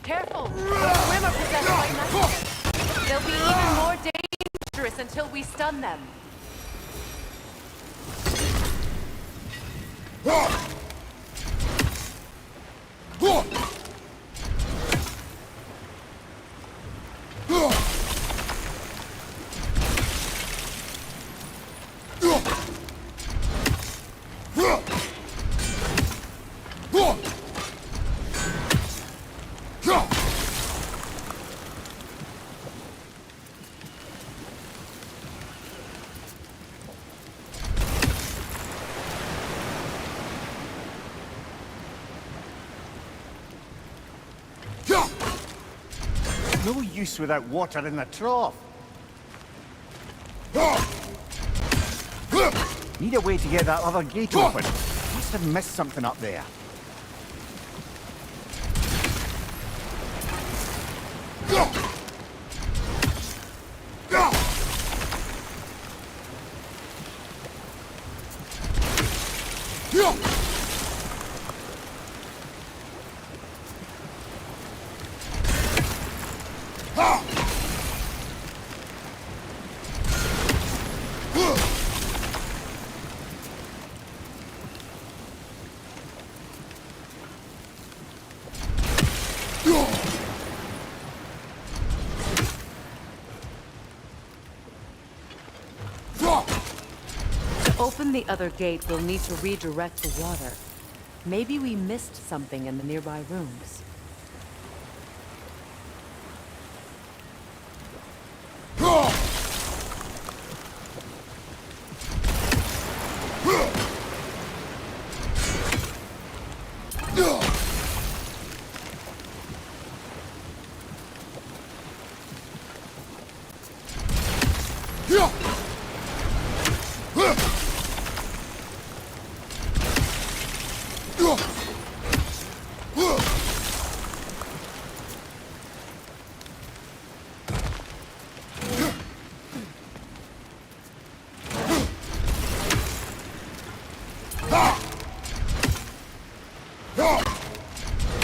Careful! The Grim are possessed by nightmares. They'll be even more dangerous until we stun them. No use without water in the trough. Need a way to get that other gate open. Must have missed something up there. open the other gate, we'll need to redirect the water. Maybe we missed something in the nearby rooms.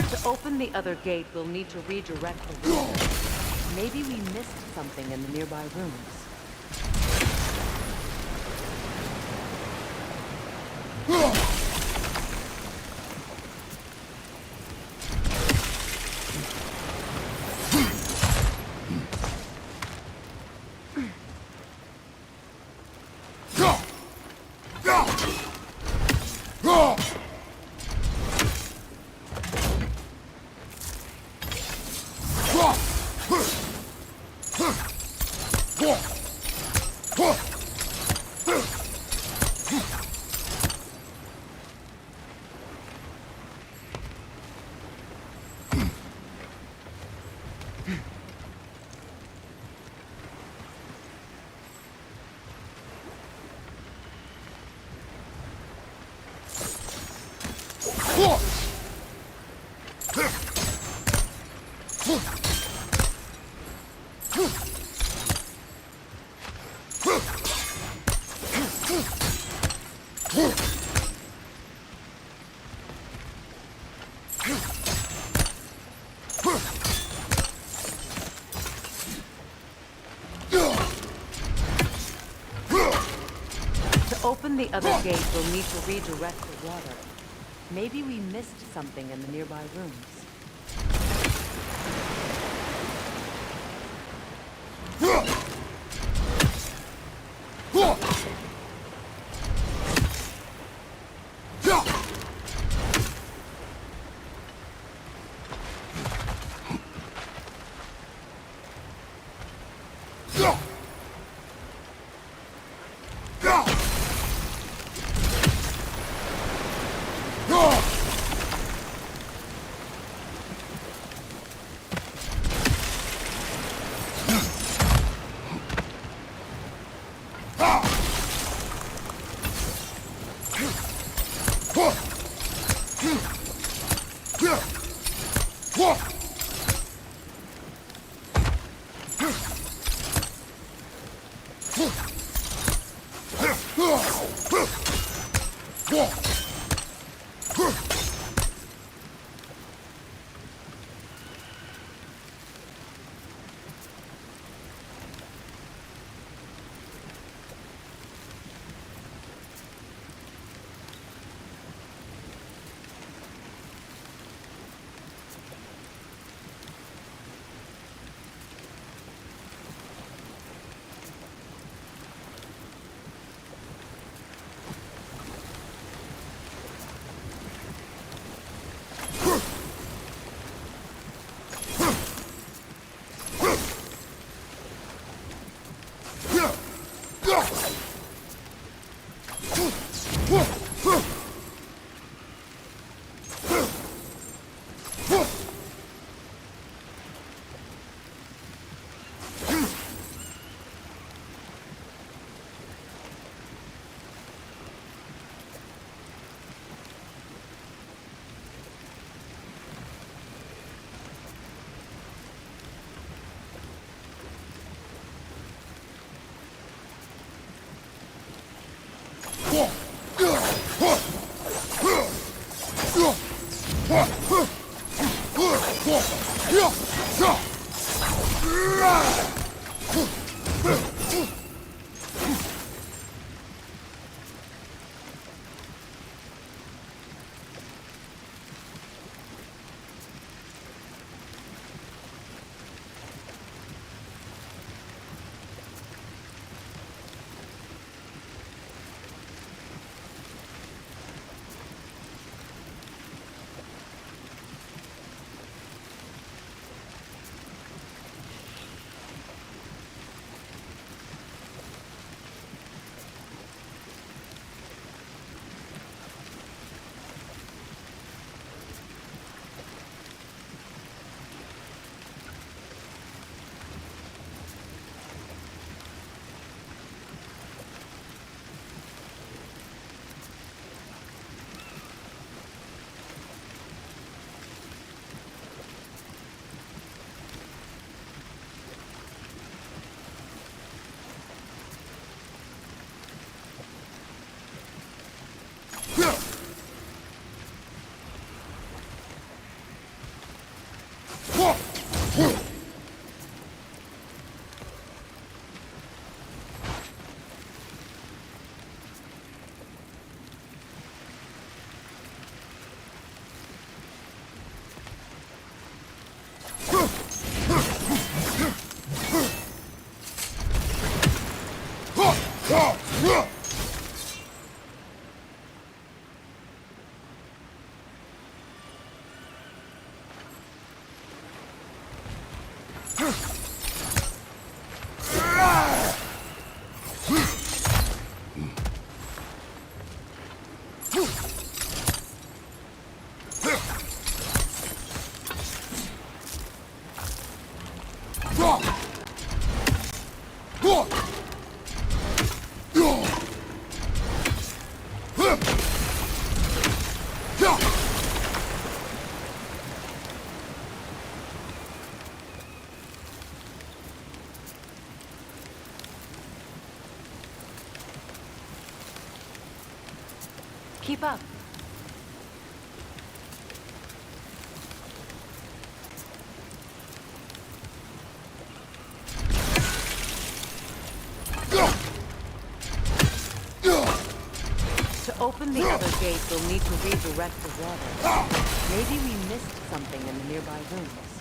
To open the other gate, we'll need to redirect the water. Maybe we missed something in the nearby rooms. To open the other gate, we'll need to redirect the water. Maybe we missed something in the nearby rooms. Keep up. To open the other gate, we'll need to redirect the water. Maybe we missed something in the nearby rooms.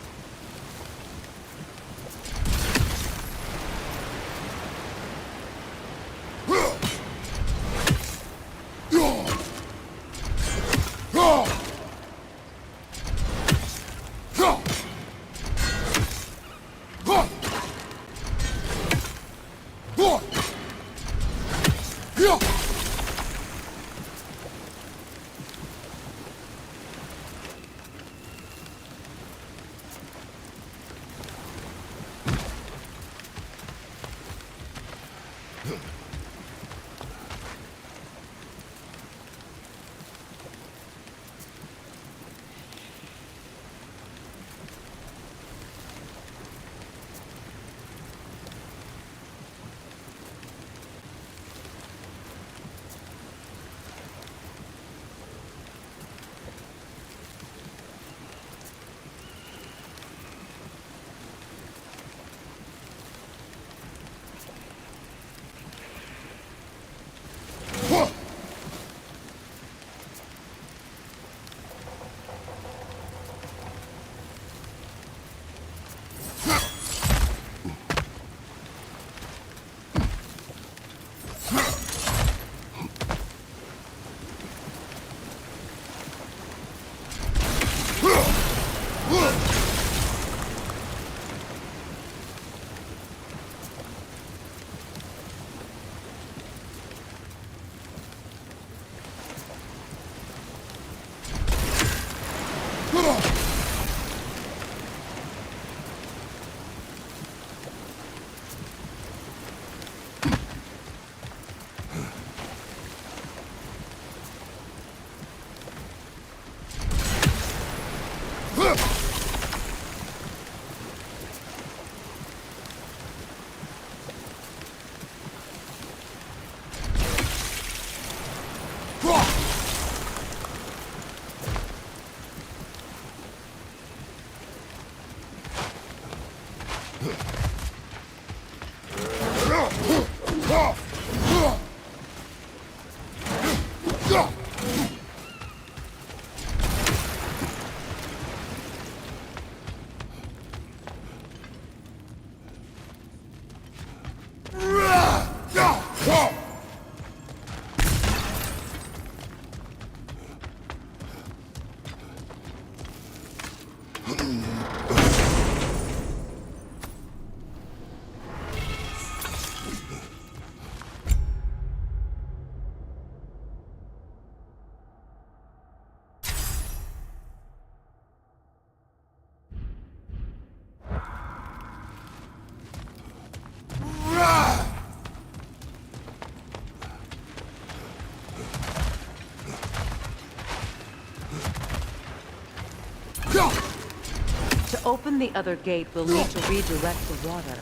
To open the other gate, we'll need to redirect the water.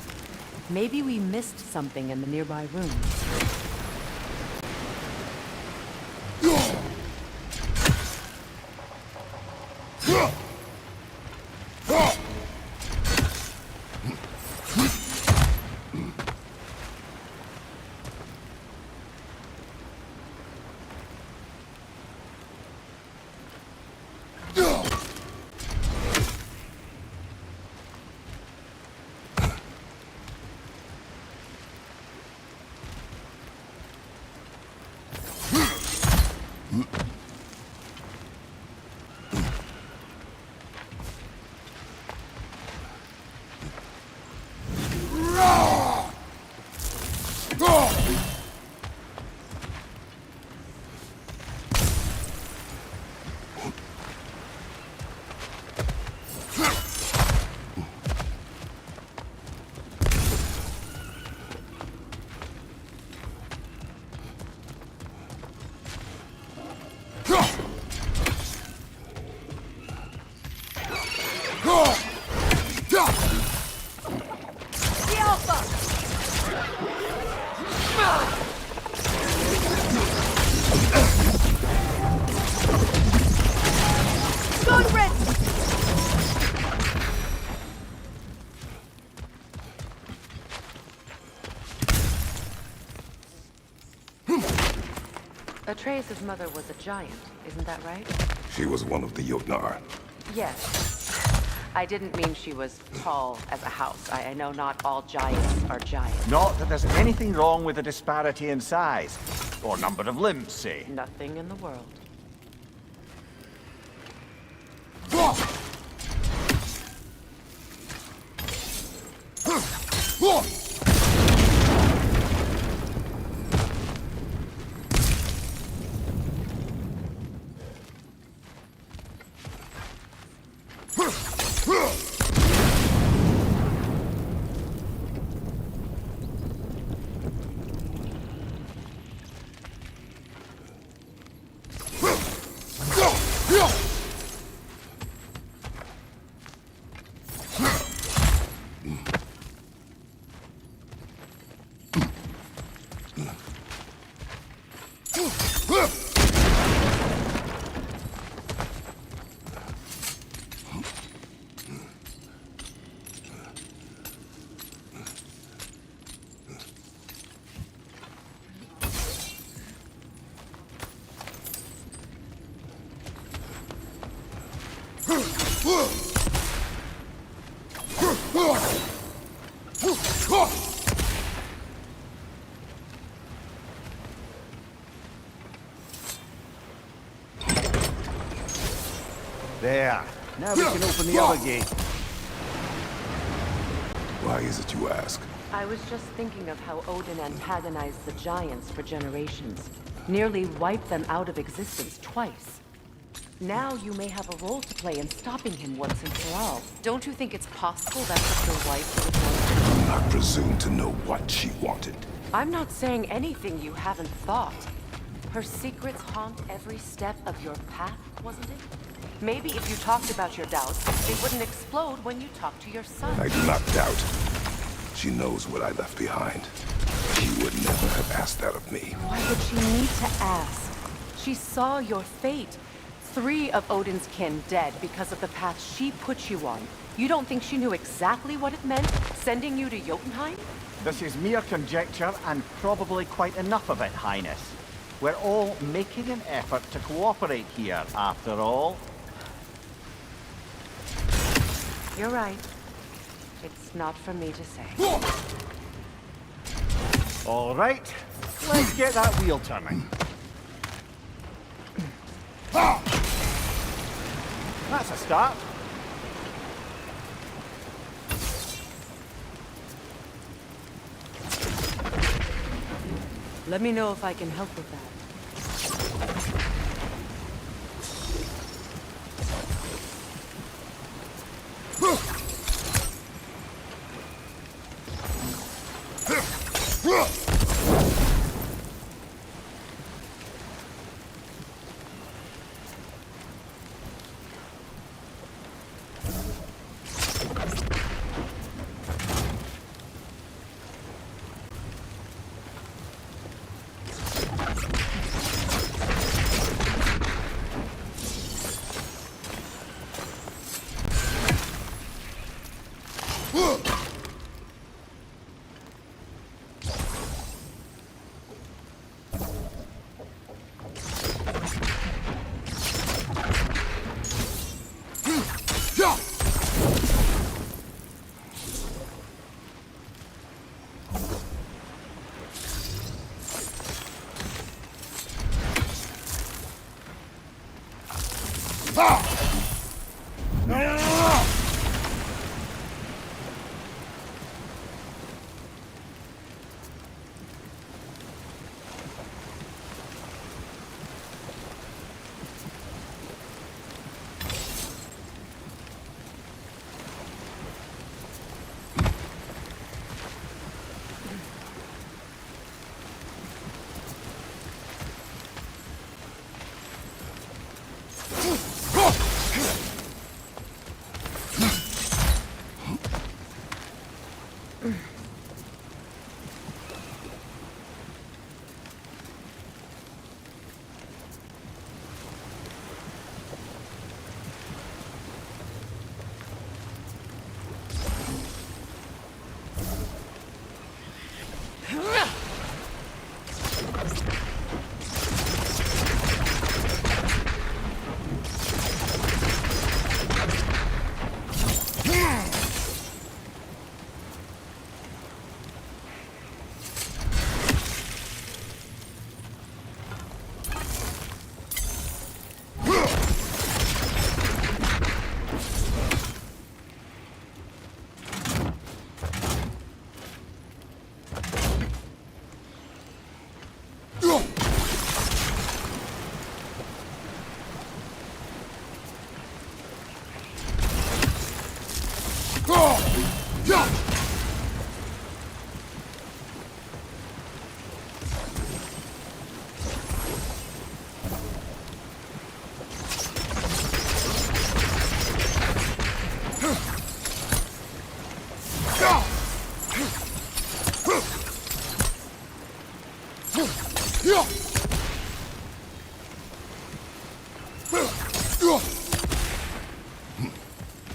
Maybe we missed something in the nearby rooms. Atreus' mother was a giant, isn't that right? She was one of the Jotnar. Yes. I didn't mean she was tall as a house. I know not all giants are giants. Not that there's anything wrong with the disparity in size. Or number of limbs, say. Nothing in the world. There. Now we can open the other gate. Why is it you ask? I was just thinking of how Odin antagonized the giants for generations. Nearly wiped them out of existence twice. Now you may have a role to play in stopping him once and for all. Don't you think it's possible that's what your wife would want? Do not presume to know what she wanted. I'm not saying anything you haven't thought. Her secrets haunt every step of your path, wasn't it? Maybe if you talked about your doubts, they wouldn't explode when you talked to your son. I do not doubt. She knows what I left behind. She would never have asked that of me. Why would she need to ask? She saw your fate. 3 of Odin's kin dead because of the path she put you on. You don't think she knew exactly what it meant, sending you to Jotunheim? This is mere conjecture, and probably quite enough of it, Highness. We're all making an effort to cooperate here, after all. You're right. It's not for me to say. All right, let's get that wheel turning. That's a start. Let me know if I can help with that.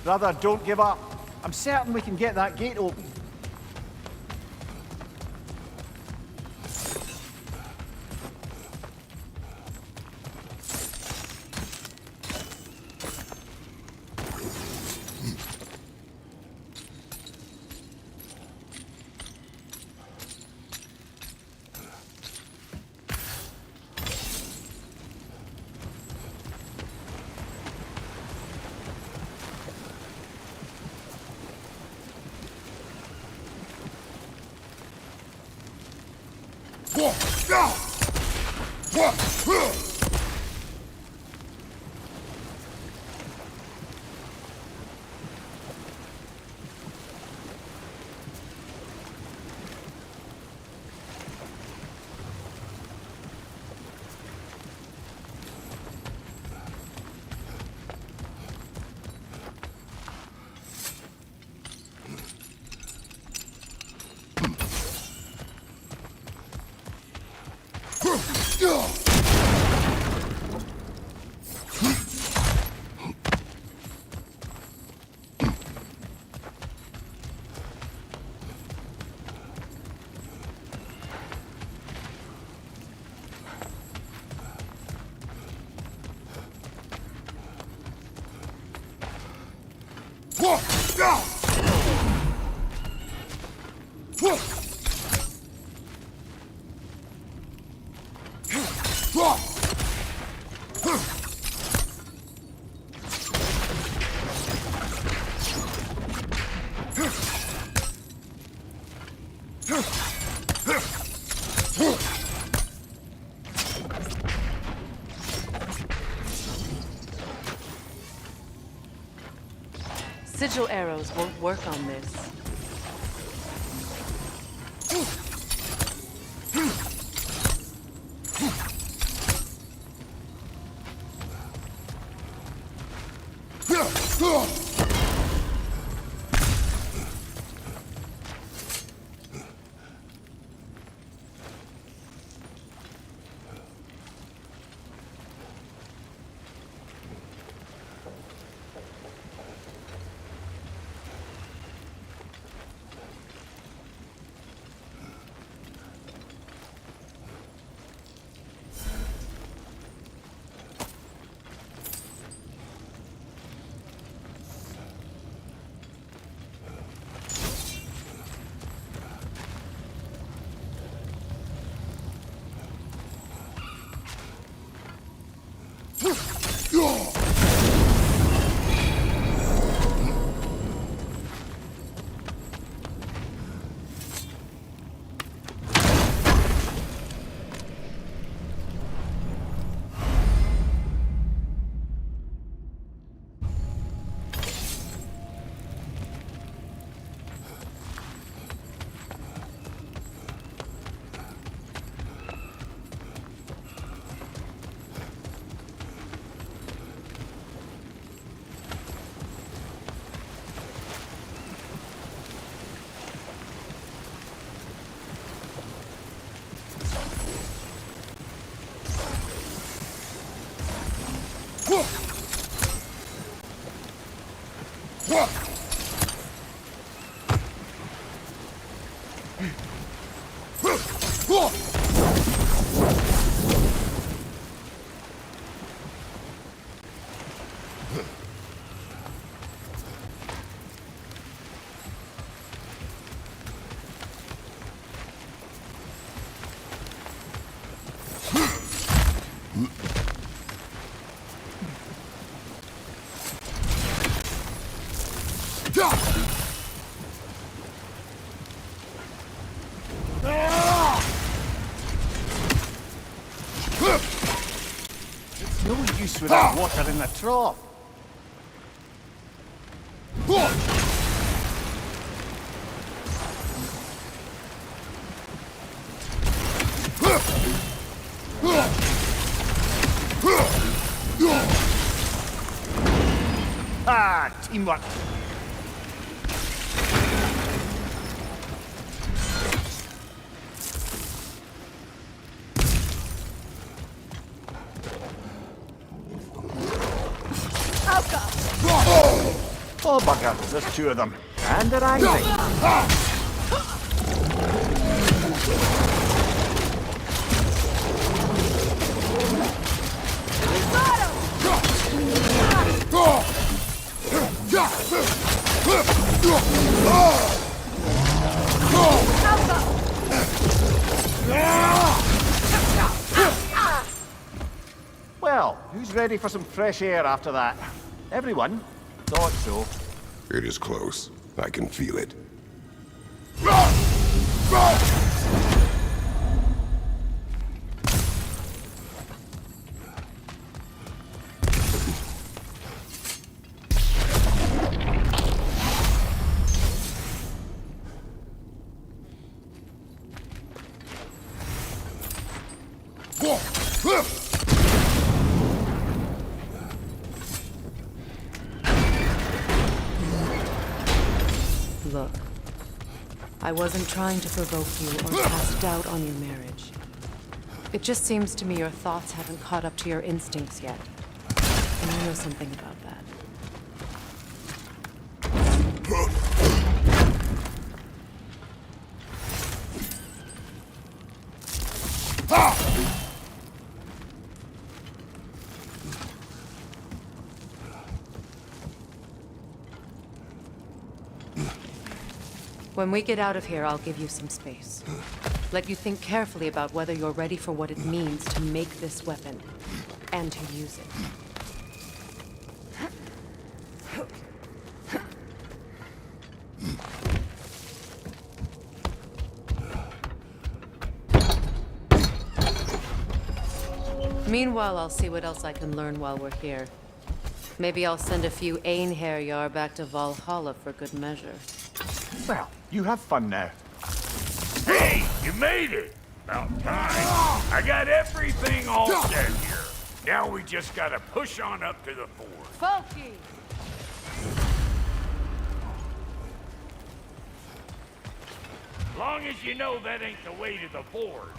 Brother, don't give up. I'm certain we can get that gate open. Sigil arrows won't work on this. It's no use without water in the trough. Ah, teamwork. Oh, bugger, there's two of them. And they're angry. Well, who's ready for some fresh air after that? Everyone? Thought so. It is close. I can feel it. Look, I wasn't trying to provoke you or cast doubt on your marriage. It just seems to me your thoughts haven't caught up to your instincts yet. And I know something about that. When we get out of here, I'll give you some space. Let you think carefully about whether you're ready for what it means to make this weapon, and to use it. Meanwhile, I'll see what else I can learn while we're here. Maybe I'll send a few Einherjar back to Valhalla for good measure. Well, you have fun now. Hey, you made it! About time. I got everything all set here. Now we just gotta push on up to the fort. Funky! Long as you know that ain't the way to the fort.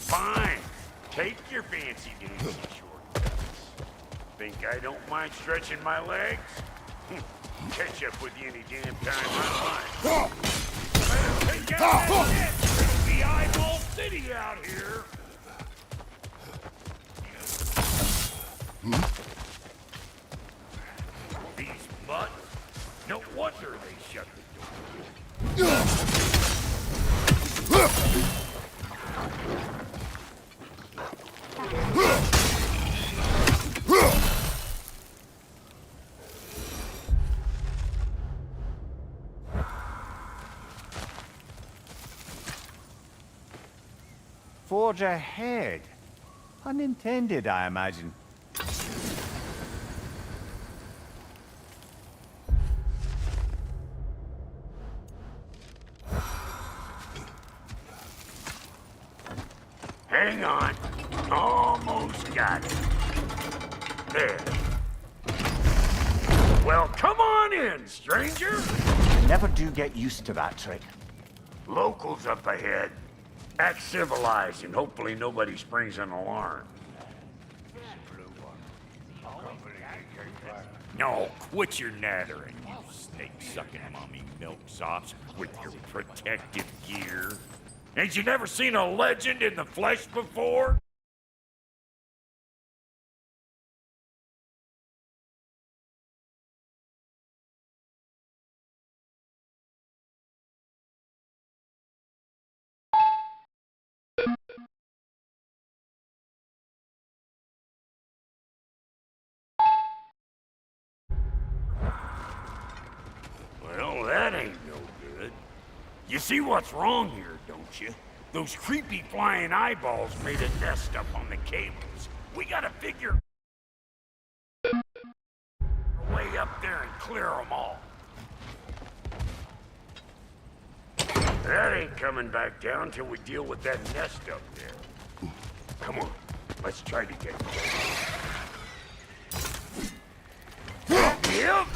Fine. Take your fancy dancy shortcuts. Think I don't mind stretching my legs? Catch up with you any damn time I want. Better take out that shit! It'll be eyeball city out here! These mutts? No wonder they shut the door. Forge ahead. Unintended, I imagine. Hang on. Almost got it. There. Well, come on in, stranger. Never do get used to that trick. Locals up ahead. Act civilized and hopefully nobody springs an alarm. No, quit your nattering, you snake-sucking mommy milksops with your protective gear. Ain't you never seen a legend in the flesh before? Well, that ain't no good. You see what's wrong here, don't you? Those creepy flying eyeballs made a nest up on the cables. We gotta figure a way up there and clear them all. That ain't coming back down till we deal with that nest up there. Come on, let's try to get Yep.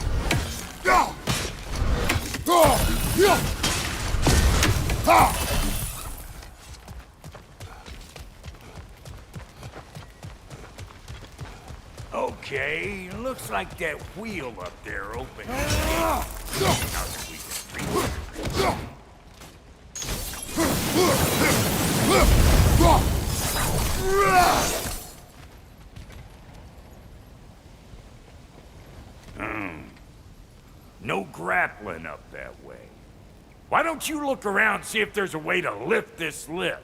Okay, looks like that wheel up there opened. No grappling up that way. Why don't you look around and see if there's a way to lift this lift?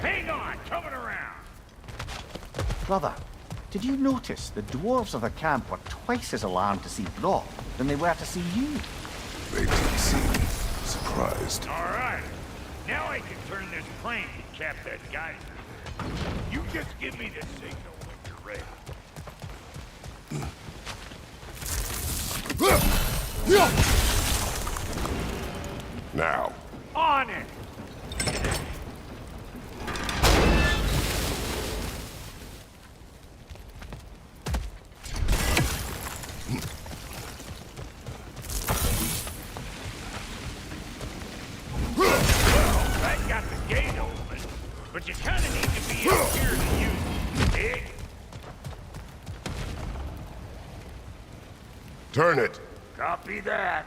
Hang on, coming around. Brother, did you notice the dwarves of the camp were twice as alarmed to see Brock than they were to see you? They did seem surprised. All right, now I can turn this crank and cap that geyser. You just give me the signal when you're ready. Now. On it! But you kind of need to be up here to use it, eh? Turn it. Copy that.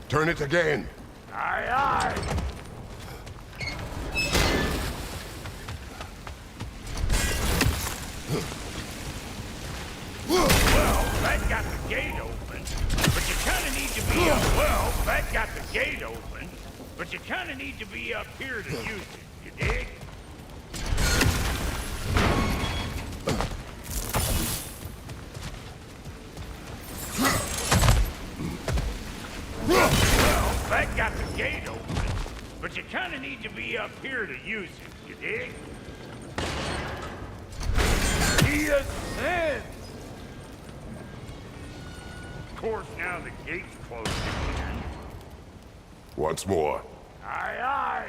Turn it again. Aye, aye. Well, that got the gate open, but you kind of need to be up. Well, that got the gate open, but you kind of need to be up here to use it. You dig? That got the gate open, but you kind of need to be up here to use it, you dig? He ascends! Of course, now the gate's closed again. Once more. Aye, aye.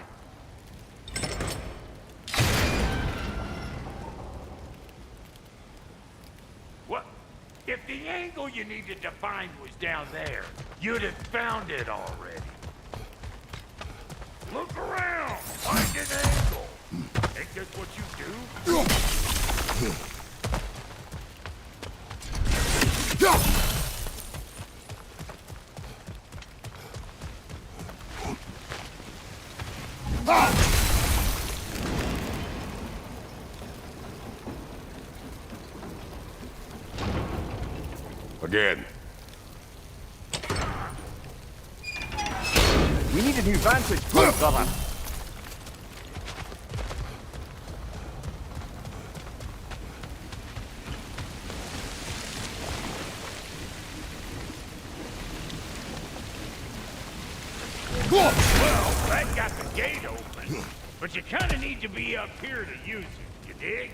What? If the angle you needed to find was down there, you'd have found it already. Look around! Find an angle! Ain't this what you do? Again. We need a new vantage point, brother. Well, that got the gate open, but you kind of need to be up here to use it, you dig?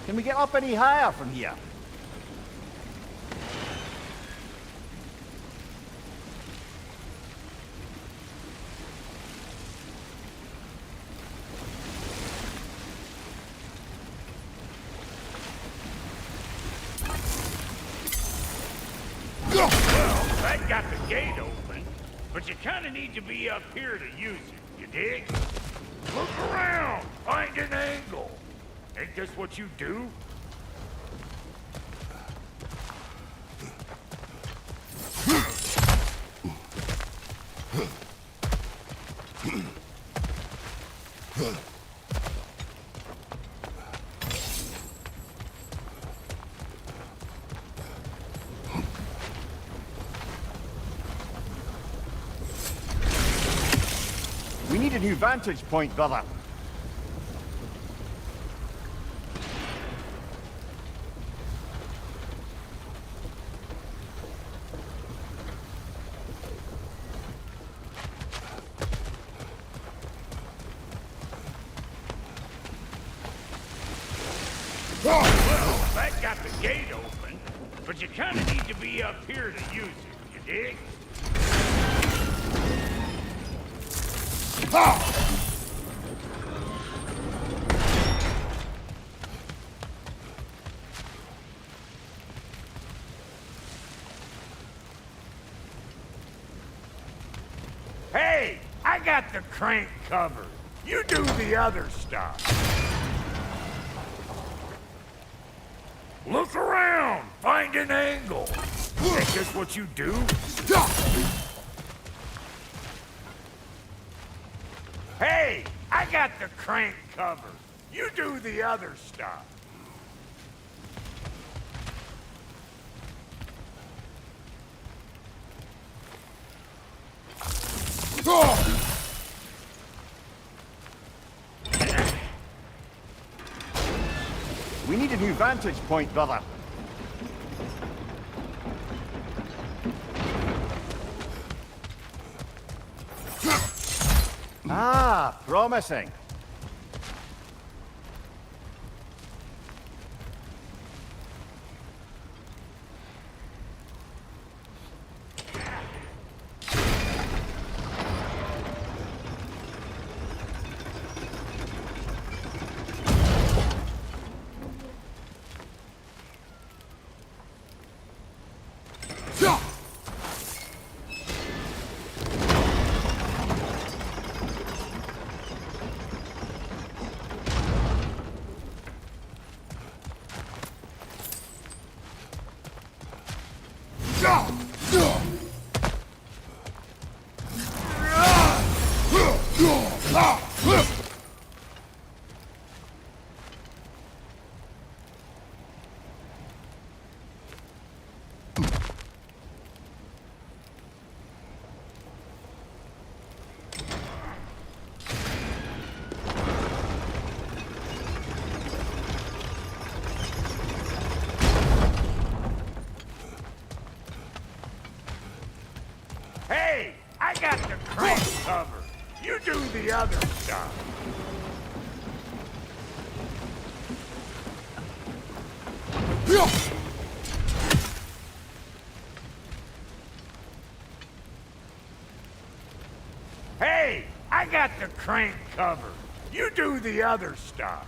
Can we get up any higher from here? Well, that got the gate open, but you kind of need to be up here to use it, you dig? Look around, find an angle. Ain't this what you do? We need a new vantage point, brother. Well, that got the gate open, but you kind of need to be up here to use it, you dig? Hey, I got the crank covered. You do the other stuff. Look around, find an angle. Ain't this what you do? Hey, I got the crank covered. You do the other stuff. We need a new vantage point, brother. Ah, promising. Hey, I got the crank covered. You do the other stuff. Hey, I got the crank covered. You do the other stuff.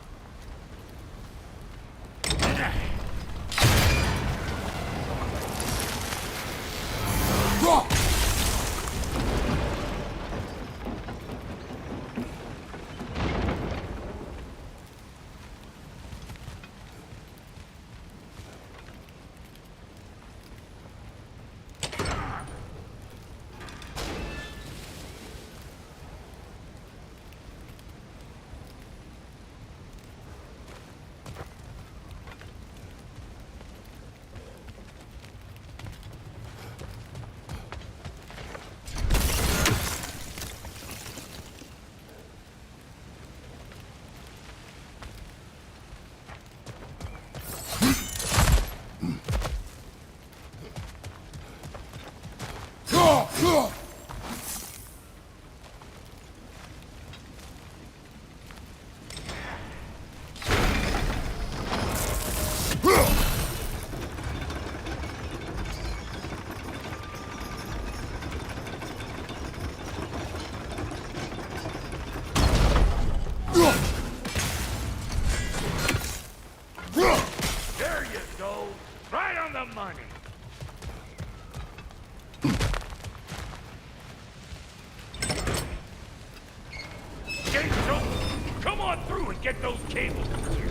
get those cables clear.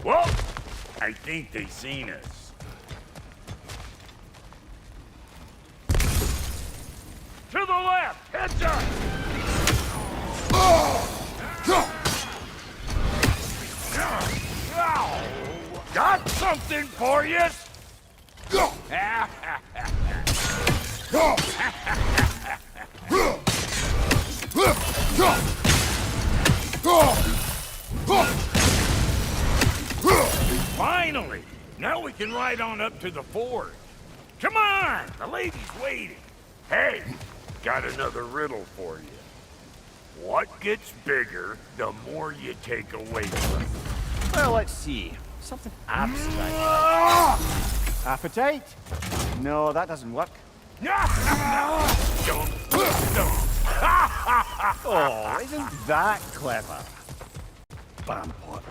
Well, I think they seen us. To the left! Heads up! Got something for you! Finally! Now we can ride on up to the forge. Come on! The lady's waiting. Hey, got another riddle for you. What gets bigger the more you take away from it? Well, let's see. Something abstract. Appetite? No, that doesn't work. Don't. Oh, isn't that clever? Bampot.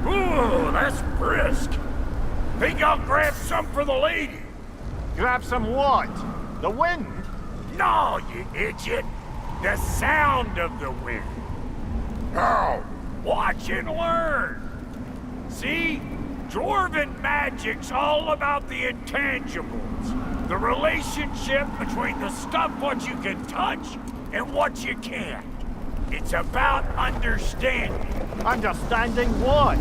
Ooh, that's brisk. Think I'll grab some for the lady. Grab some what? The wind? No, you idiot. The sound of the wind. Oh, watch and learn. See? Dwarven magic's all about the intangibles. The relationship between the stuff what you can touch and what you can't. It's about understanding. Understanding what?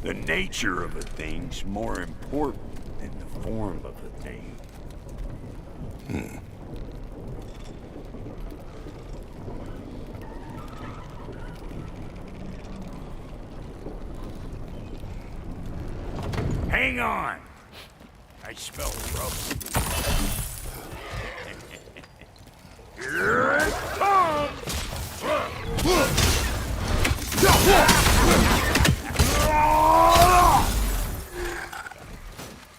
The nature of a thing's more important than the form of a thing. Hang on. I smell trouble. Here it comes!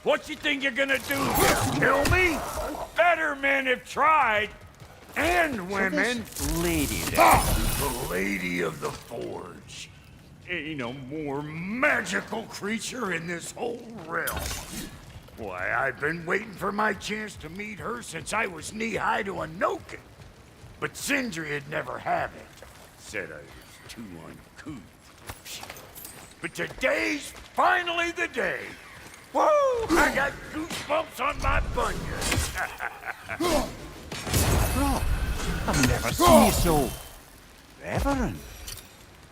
What you think you're gonna do? Kill me? Better men have tried. And women. So lady there. The Lady of the Forge. Ain't no more magical creature in this whole realm. Why, I've been waiting for my chance to meet her since I was knee-high to a Noken. But Sindri would never have it. Said I was too uncouth. But today's finally the day. Woo! I got goosebumps on my bunions. Bro, I've never seen you so reverent.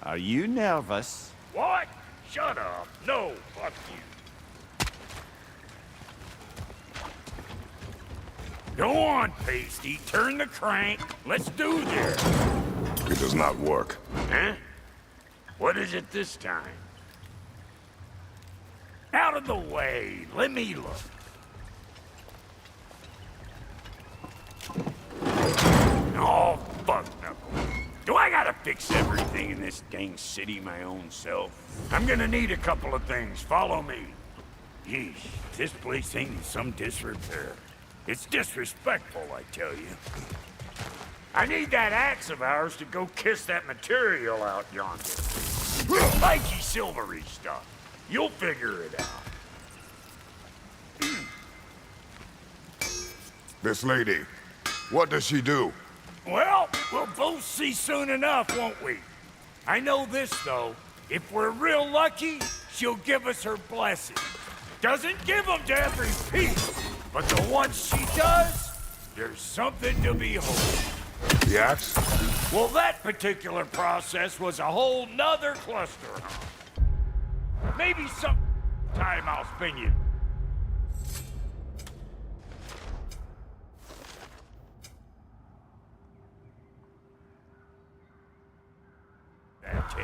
Are you nervous? What? Shut up. No, fuck you. Go on, Pasty. Turn the crank. Let's do this. It does not work. Huh? What is it this time? Out of the way. Let me look. Oh, fuck no. Do I gotta fix everything in this dang city my own self? I'm gonna need a couple of things. Follow me. Yeesh, this place ain't in some disrepair. It's disrespectful, I tell you. I need that axe of ours to go kiss that material out yonder. Spiky, silvery stuff. You'll figure it out. This lady, what does she do? Well, we'll both see soon enough, won't we? I know this, though. If we're real lucky, she'll give us her blessing. Doesn't give them to every piece, but the ones she does, there's something to behold. The axe? Well, that particular process was a whole nother cluster, huh? Maybe some time I'll spin you. That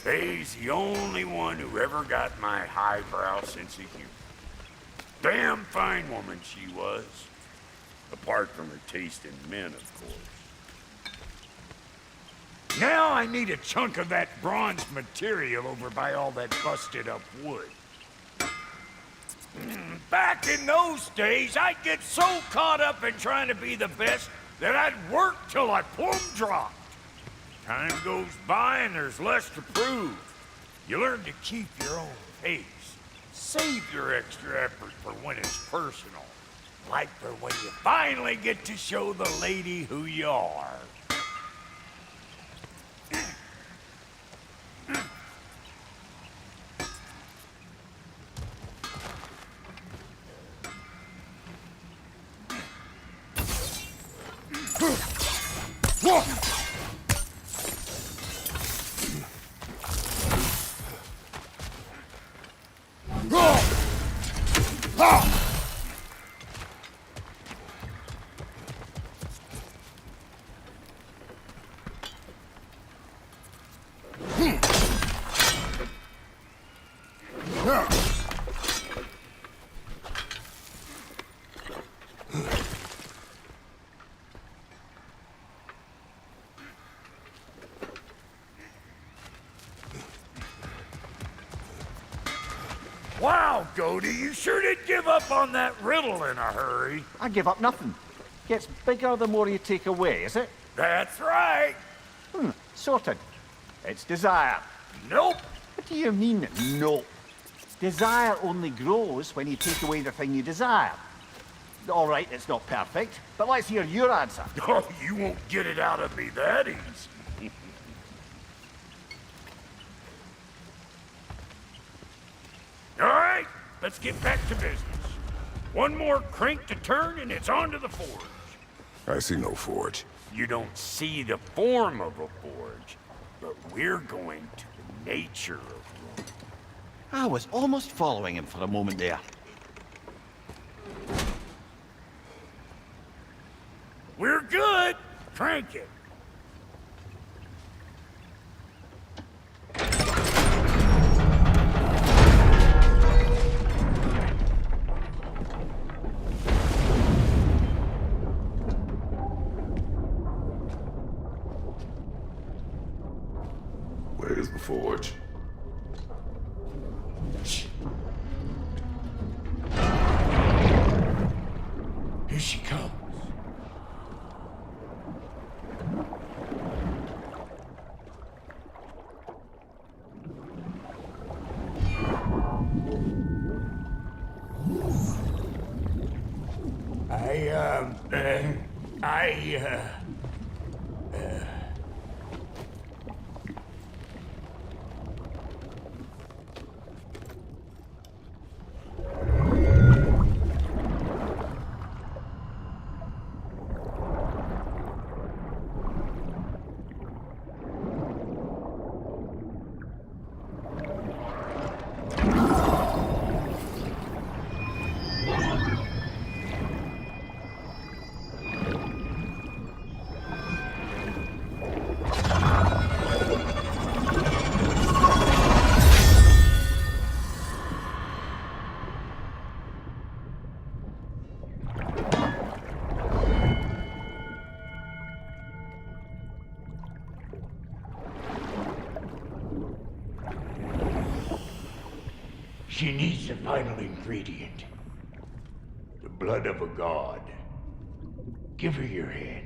Faye's the only one who ever got my highbrow sense of humor. Damn fine woman she was. Apart from her taste in men, of course. Now I need a chunk of that bronze material over by all that busted up wood. Back in those days, I'd get so caught up in trying to be the best that I'd work till I plumb dropped. Time goes by and there's less to prove. You learn to keep your own pace. Save your extra effort for when it's personal. Like for when you finally get to show the lady who you are. Wow, Goody, you sure did give up on that riddle in a hurry. I give up nothing. Gets bigger the more you take away, is it? That's right. Sorted. It's desire. Nope. What do you mean, no? Desire only grows when you take away the thing you desire. All right, it's not perfect, but let's hear your answer. Oh, you won't get it out of me that easy. All right, let's get back to business. One more crank to turn and it's on to the forge. I see no forge. You don't see the form of a forge, but we're going to the nature of one. I was almost following him for a moment there. We're good. Crank it. Where's the forge? Here she comes. She needs the final ingredient. blood of a god. Give her your hand.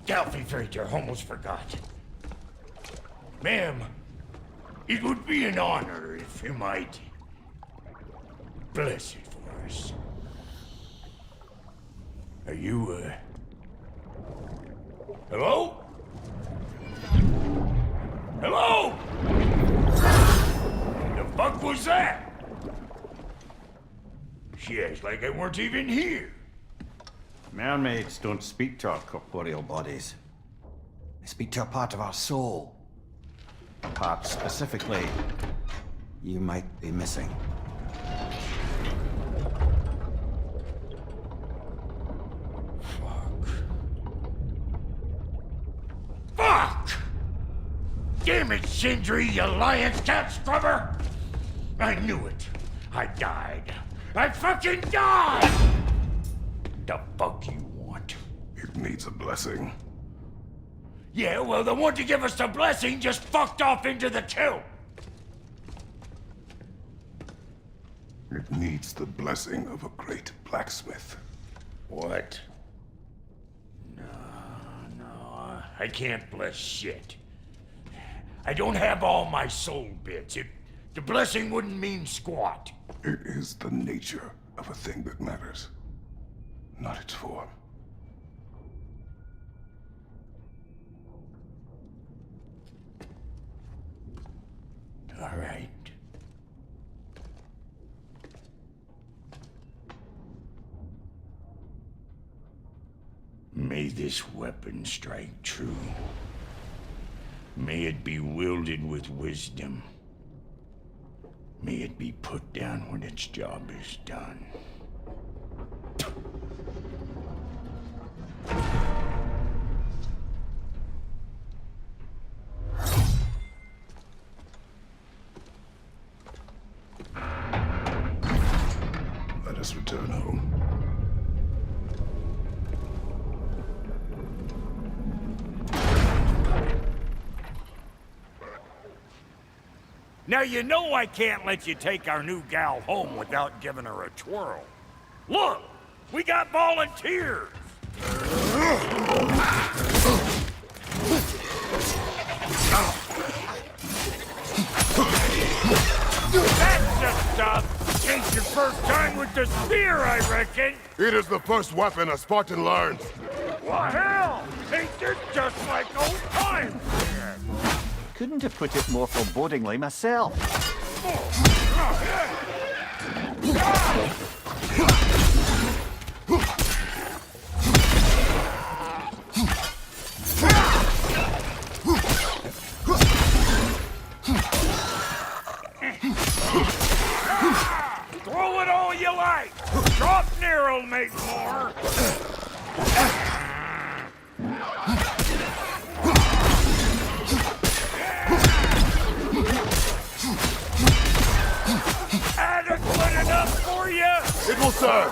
Delphi Frater, almost forgot. Ma'am, it would be an honor if you might bless it for us. Are you, hello? Hello? The fuck was that? She acts like I weren't even here. Mermaids don't speak to our corporeal bodies. They speak to a part of our soul. A part specifically you might be missing. Fuck! Damn it, Sindri, you lion cat scrubber! I knew it. I died. I fucking died! The fuck you want? It needs a blessing. Yeah, well, the one to give us the blessing just fucked off into the tomb. It needs the blessing of a great blacksmith. What? No, I can't bless shit. I don't have all my soul bits. The blessing wouldn't mean squat. It is the nature of a thing that matters, not its form. All right. May this weapon strike true. May it be wielded with wisdom. May it be put down when its job is done. Let us return home. Now you know I can't let you take our new gal home without giving her a twirl. Look, we got volunteers. That's the stuff. Ain't your first time with the spear, I reckon. It is the first weapon a Spartan learns. Well, hell, ain't this just like old times? Couldn't have put it more forebodingly myself. Throw it all you like. Drop near'll make more. Adequate enough for you? It will serve.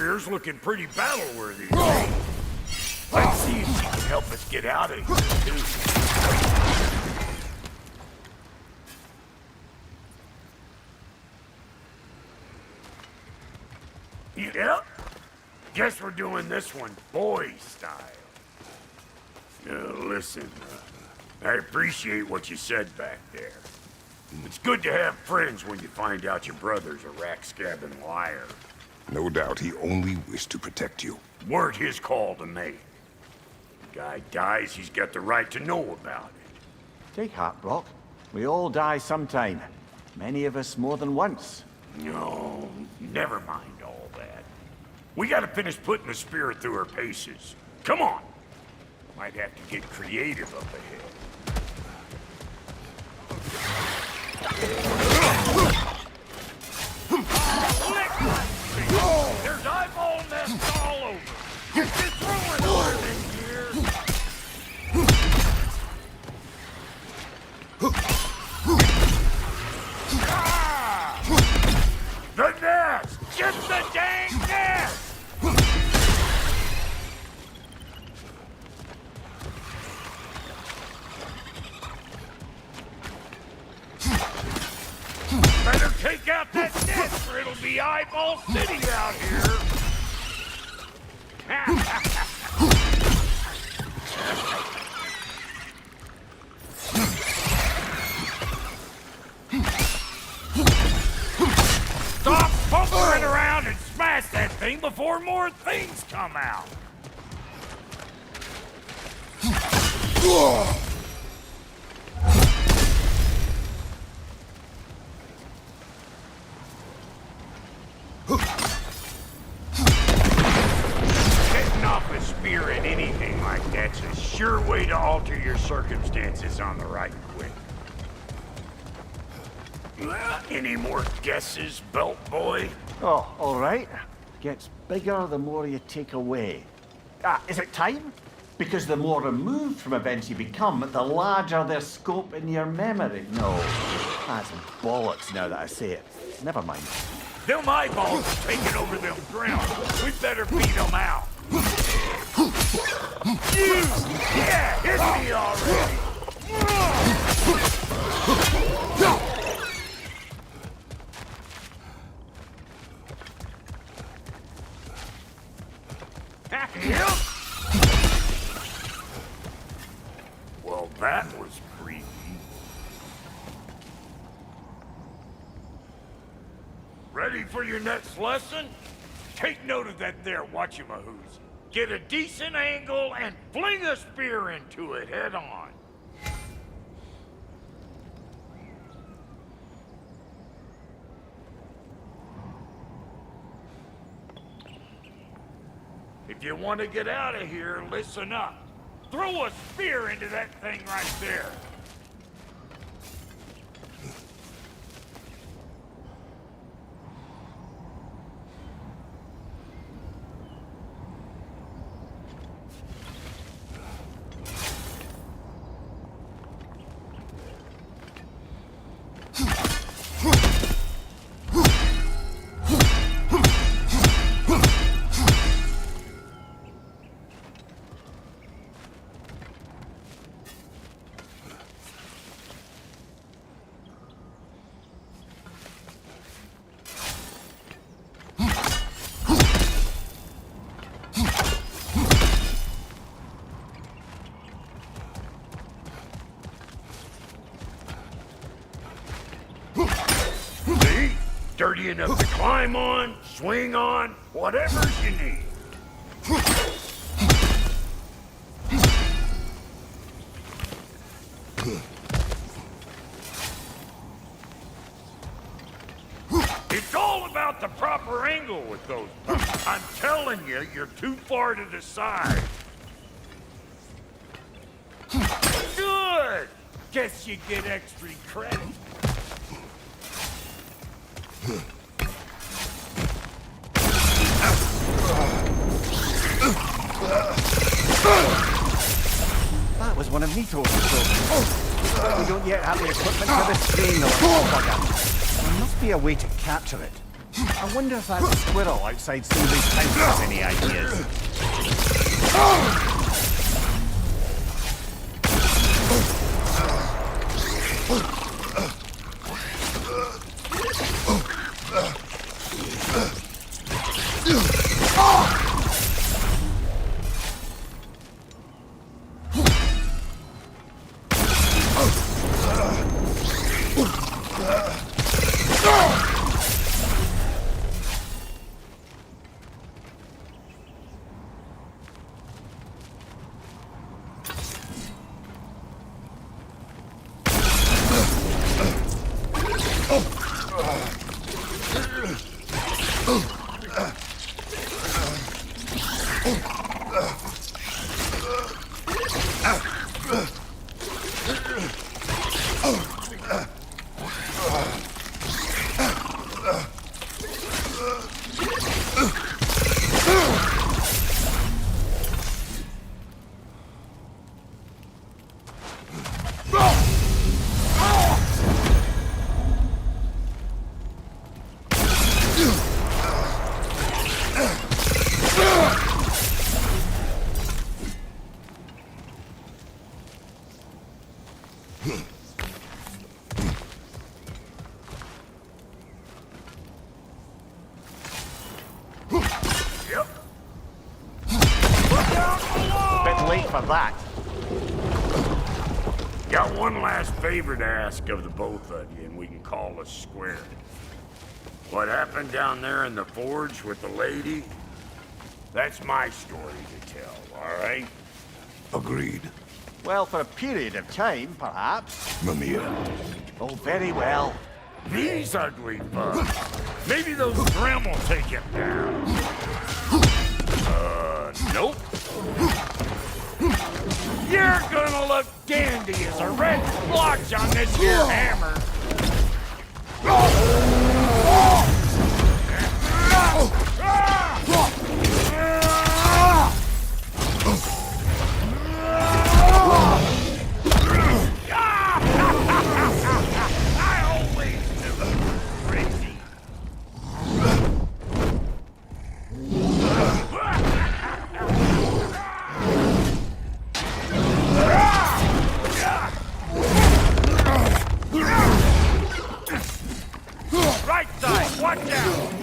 atmosphere's looking pretty battle-worthy. Let's see if she can help us get out of here, too. Yep. Guess we're doing this one boy style. Listen, I appreciate what you said back there. It's good to have friends when you find out your brother's a rack-scabbing liar. No doubt he only wished to protect you. Weren't his call to make. Guy dies, he's got the right to know about it. Take heart, Brock. We all die sometime. Many of us more than once. No, never mind all that. We gotta finish putting the spirit through her paces. Come on! Might have to get creative up ahead. There's eyeball nests all over. It's ruined our years. The nest! Get the dang nest! Better take out that nest or it'll be Eyeball City out here! Stop bunkering around and smash that thing before more things come out! Getting off a spear in anything like that's a sure way to alter your circumstances on the right quick. Any more guesses, Belt Boy? Oh, all right. Gets bigger the more you take away. Is it time? Because the more removed from events you become, the larger their scope in your memory. No, that's bollocks now that I say it. Never mind. Them eyeballs are taking over them grounds. We better beat them out. Yeah, hit me already. Yep. Well, that was creepy. Ready for your next lesson? Take note of that there whatchamahoos. Get a decent angle and fling a spear into it head on. If you want to get out of here, listen up. Throw a spear into that thing right there. Dirty enough to climb on, swing on, whatever you need. It's all about the proper angle with those pumps. I'm telling you, you're too far to the side. Good! Guess you get extra credit. That was one of Nito's We don't yet have the equipment for this train, though. There must be a way to capture it. I wonder if that squirrel outside Cindy's house has any ideas. That. Got one last favor to ask of the both of you, and we can call us square. What happened down there in the forge with the lady? That's my story to tell, all right? Agreed. Well, for a period of time, perhaps. Mamiya. Oh, very well. These ugly bugs. Maybe those Grim will take him down. Nope. You're gonna look dandy as a red splotch on this here hammer. I always knew it was crazy. Right side, watch out!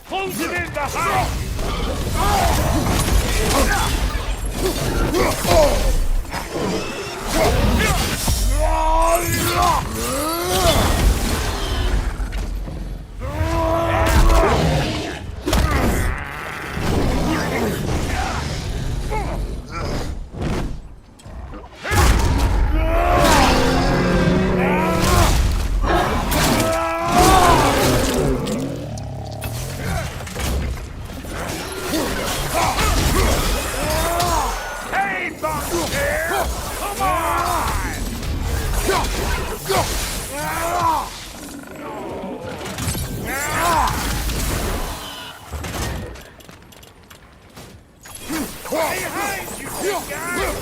Close it in behind behind you, big guy!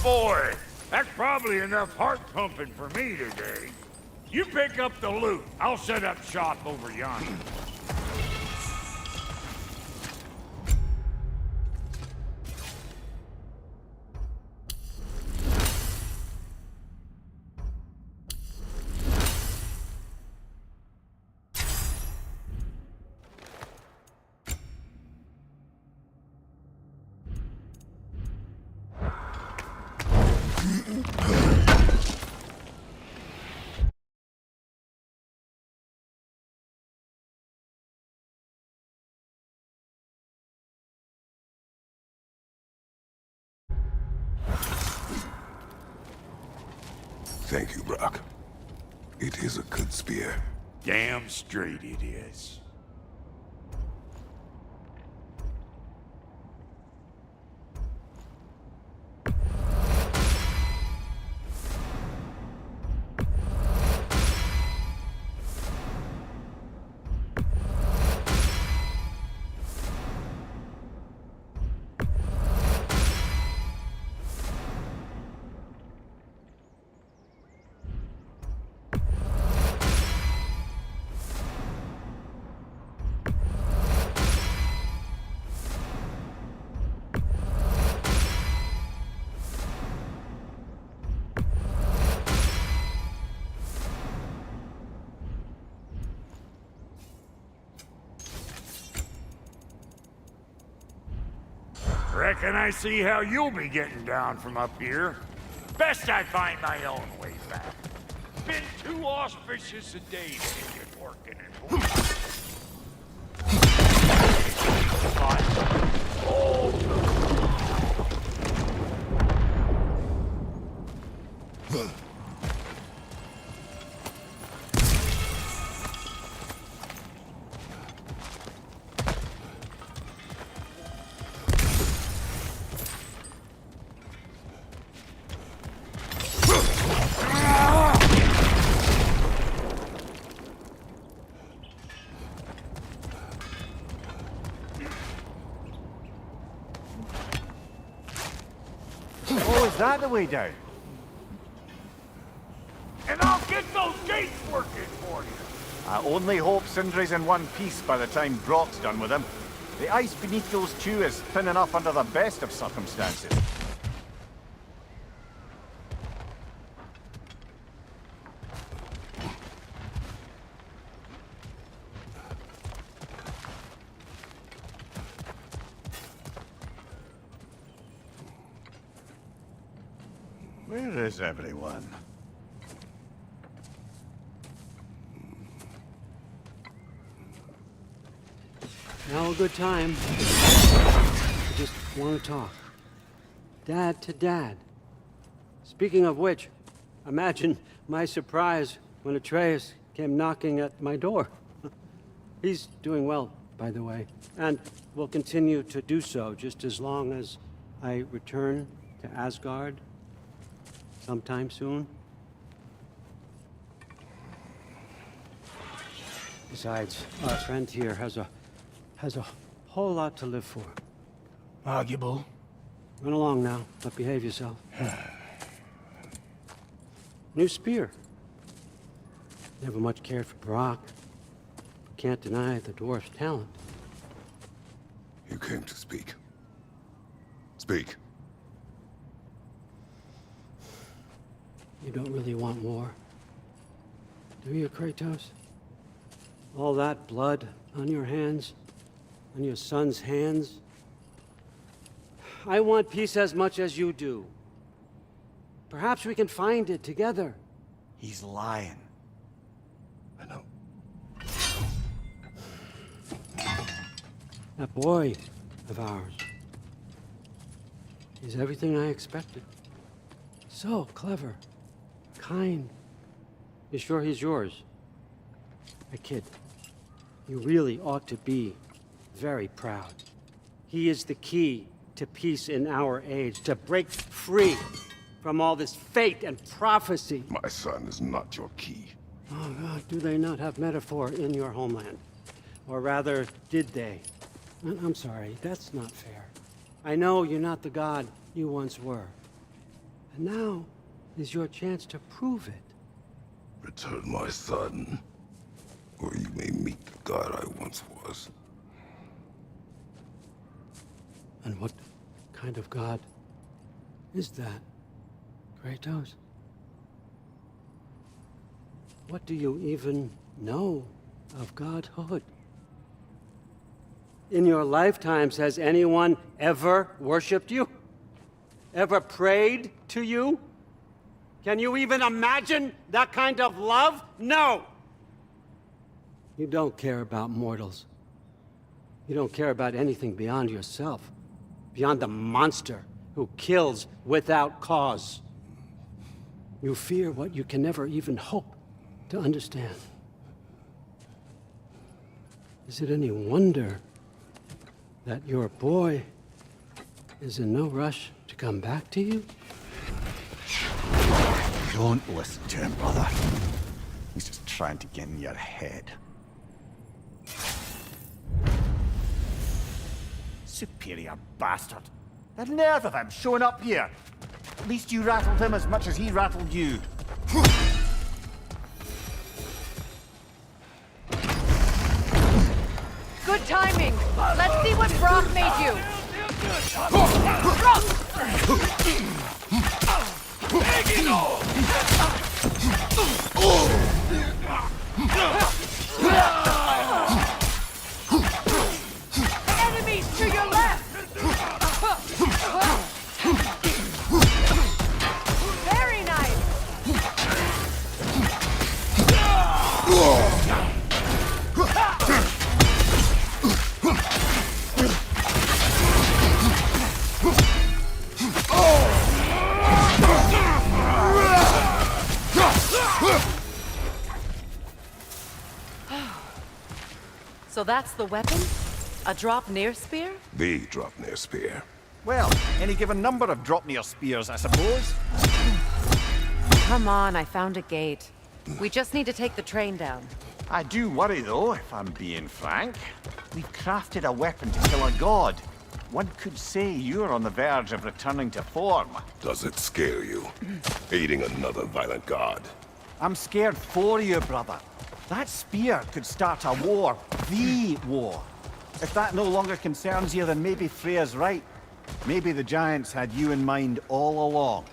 Boy, that's probably enough heart pumping for me today. You pick up the loot. I'll set up shop over yonder. Thank you, Brock. It is a good spear. Damn straight it is. Reckon I see how you'll be getting down from up here. Best I find my own way back. Been too auspicious a day to get working and working. Oh, is that the way down? And I'll get those gates working for you. I only hope Sindri's in one piece by the time Brock's done with him. The ice beneath those two is thin enough under the best of circumstances. Where is everyone? Now a good time. I just want to talk. Dad to Dad. Speaking of which, imagine my surprise when Atreus came knocking at my door. He's doing well, by the way, and will continue to do so just as long as I return to Asgard sometime soon. Besides, our friend here has a whole lot to live for. Arguable. Run along now, but behave yourself. New spear. Never much cared for Brock. Can't deny the dwarf's talent. You came to speak. Speak. You don't really want war, do you, Kratos? All that blood on your hands, on your son's hands? I want peace as much as you do. Perhaps we can find it together. He's lying. I know. That boy of ours. He's everything I expected. So clever. Kind. You sure he's yours? I kid. You really ought to be very proud. He is the key to peace in our age, to break free from all this fate and prophecy. My son is not your key. Oh God, do they not have metaphor in your homeland? Or rather, did they? I'm sorry, that's not fair. I know you're not the god you once were. And now is your chance to prove it. Return my son, or you may meet the god I once was. And what kind of god is that, Kratos? What do you even know of godhood? In your lifetimes, has anyone ever worshipped you? Ever prayed to you? Can you even imagine that kind of love? No! You don't care about mortals. You don't care about anything beyond yourself, beyond the monster who kills without cause. You fear what you can never even hope to understand. Is it any wonder that your boy is in no rush to come back to you? Don't listen to him, brother. He's just trying to get in your head. Superior bastard. The nerve of him showing up here. At least you rattled him as much as he rattled you. Good timing. Let's see what Brock made you. Brock! Enemies to your left! Very nice! So that's the weapon? A drop-near spear? The drop-near spear. Well, any given number of drop-near spears, I suppose. Come on, I found a gate. We just need to take the train down. I do worry, though, if I'm being frank. We've crafted a weapon to kill a god. One could say you're on the verge of returning to form. Does it scare you? Aiding another violent god? I'm scared for you, brother. That spear could start a war. The war. If that no longer concerns you, then maybe Freya's right. Maybe the Giants had you in mind all along.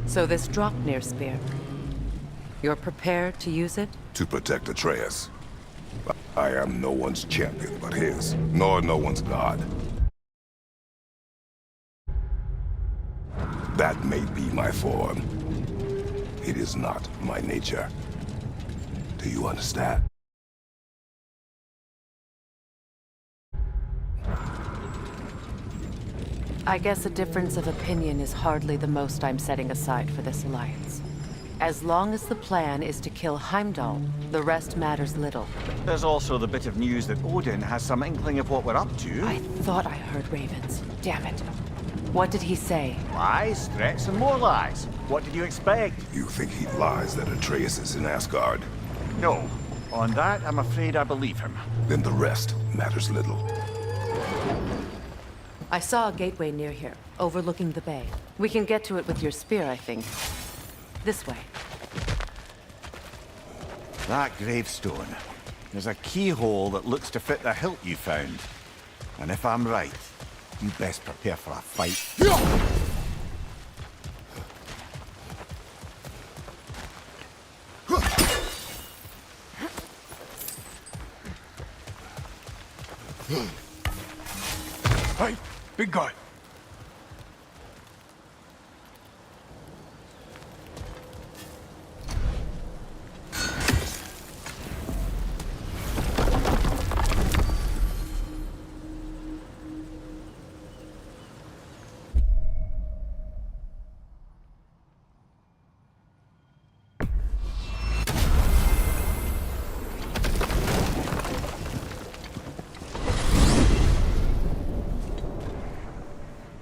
So this drop-near spear. You're prepared to use it? To protect Atreus. I am no one's champion but his, nor no one's god. That may be my form. It is not my nature. Do you understand? I guess a difference of opinion is hardly the most I'm setting aside for this alliance. As long as the plan is to kill Heimdall, the rest matters little. There's also the bit of news that Odin has some inkling of what we're up to. I thought I heard ravens. Damn it. What did he say? Lies, threats, and more lies. What did you expect? You think he lies that Atreus is in Asgard? No. On that, I'm afraid I believe him. Then the rest matters little. I saw a gateway near here, overlooking the bay. We can get to it with your spear, I think. This way. That gravestone. There's a keyhole that looks to fit the hilt you found. And if I'm right, you best prepare for a fight. Hey, big guy.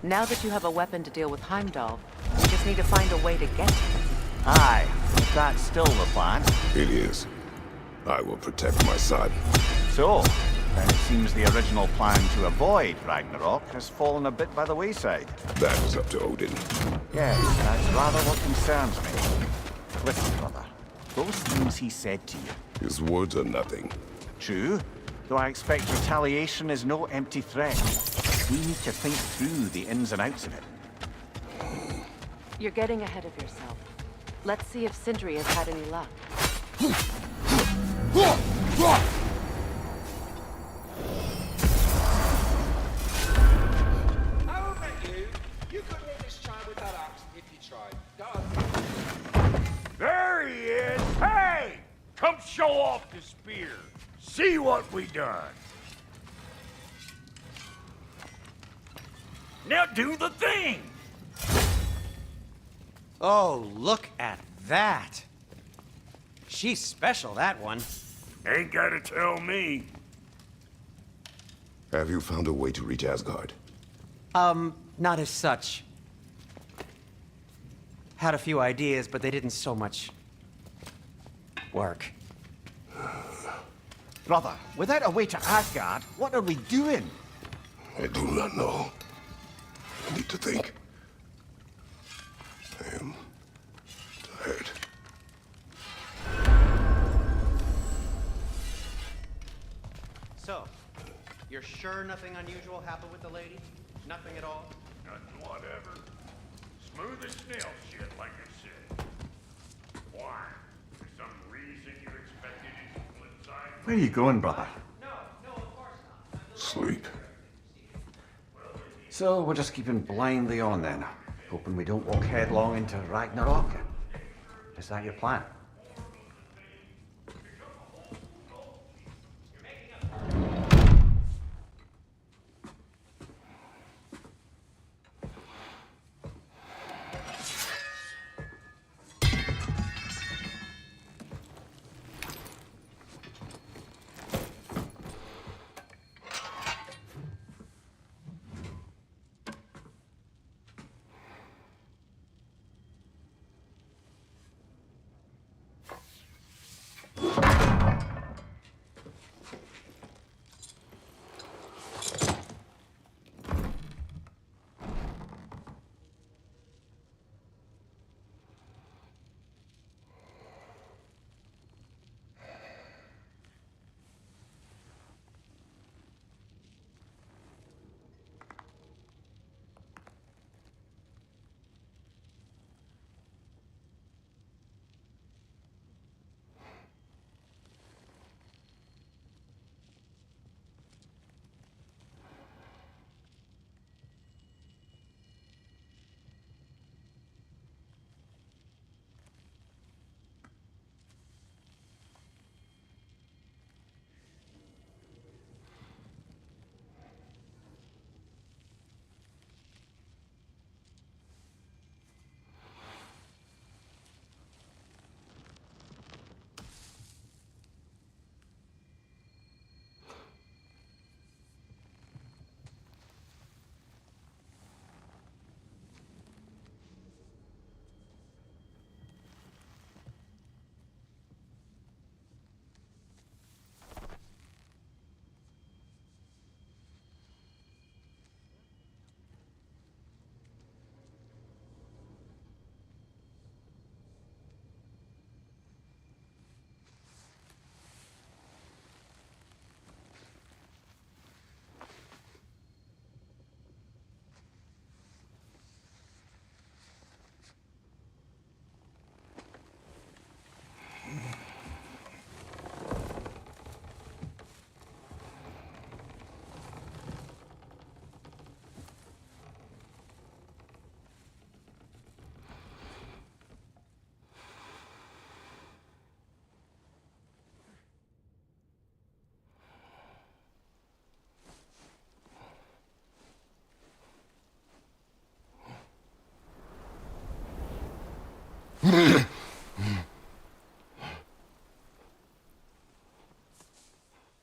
Now that you have a weapon to deal with Heimdall, you just need to find a way to get to him. Aye, that's still the plan. It is. I will protect my son. So, then it seems the original plan to avoid Ragnarok has fallen a bit by the wayside. That is up to Odin. Yes, that's rather what concerns me. Listen, brother, those things he said to you. His words are nothing. True, though I expect retaliation is no empty threat. We need to think through the ins and outs of it. You're getting ahead of yourself. Let's see if Sindri has had any luck. I'll bet you couldn't hit this child with that axe if you tried. Go. There he is! Hey! Come show off the spear. See what we done. Now do the thing! Oh, look at that. She's special, that one. Ain't gotta tell me. Have you found a way to reach Asgard? Not as such. Had a few ideas, but they didn't so much work. Brother, without a way to Asgard, what are we doing? I do not know. I need to think. I am tired. So, you're sure nothing unusual happened with the lady? Nothing at all? Nothing whatever. Smooth as snail shit, like I said. Why? For some reason you expected it to flip sideways? Where are you going, brother? Sleep. So we're just keeping blindly on then, hoping we don't walk headlong into Ragnarok. Is that your plan?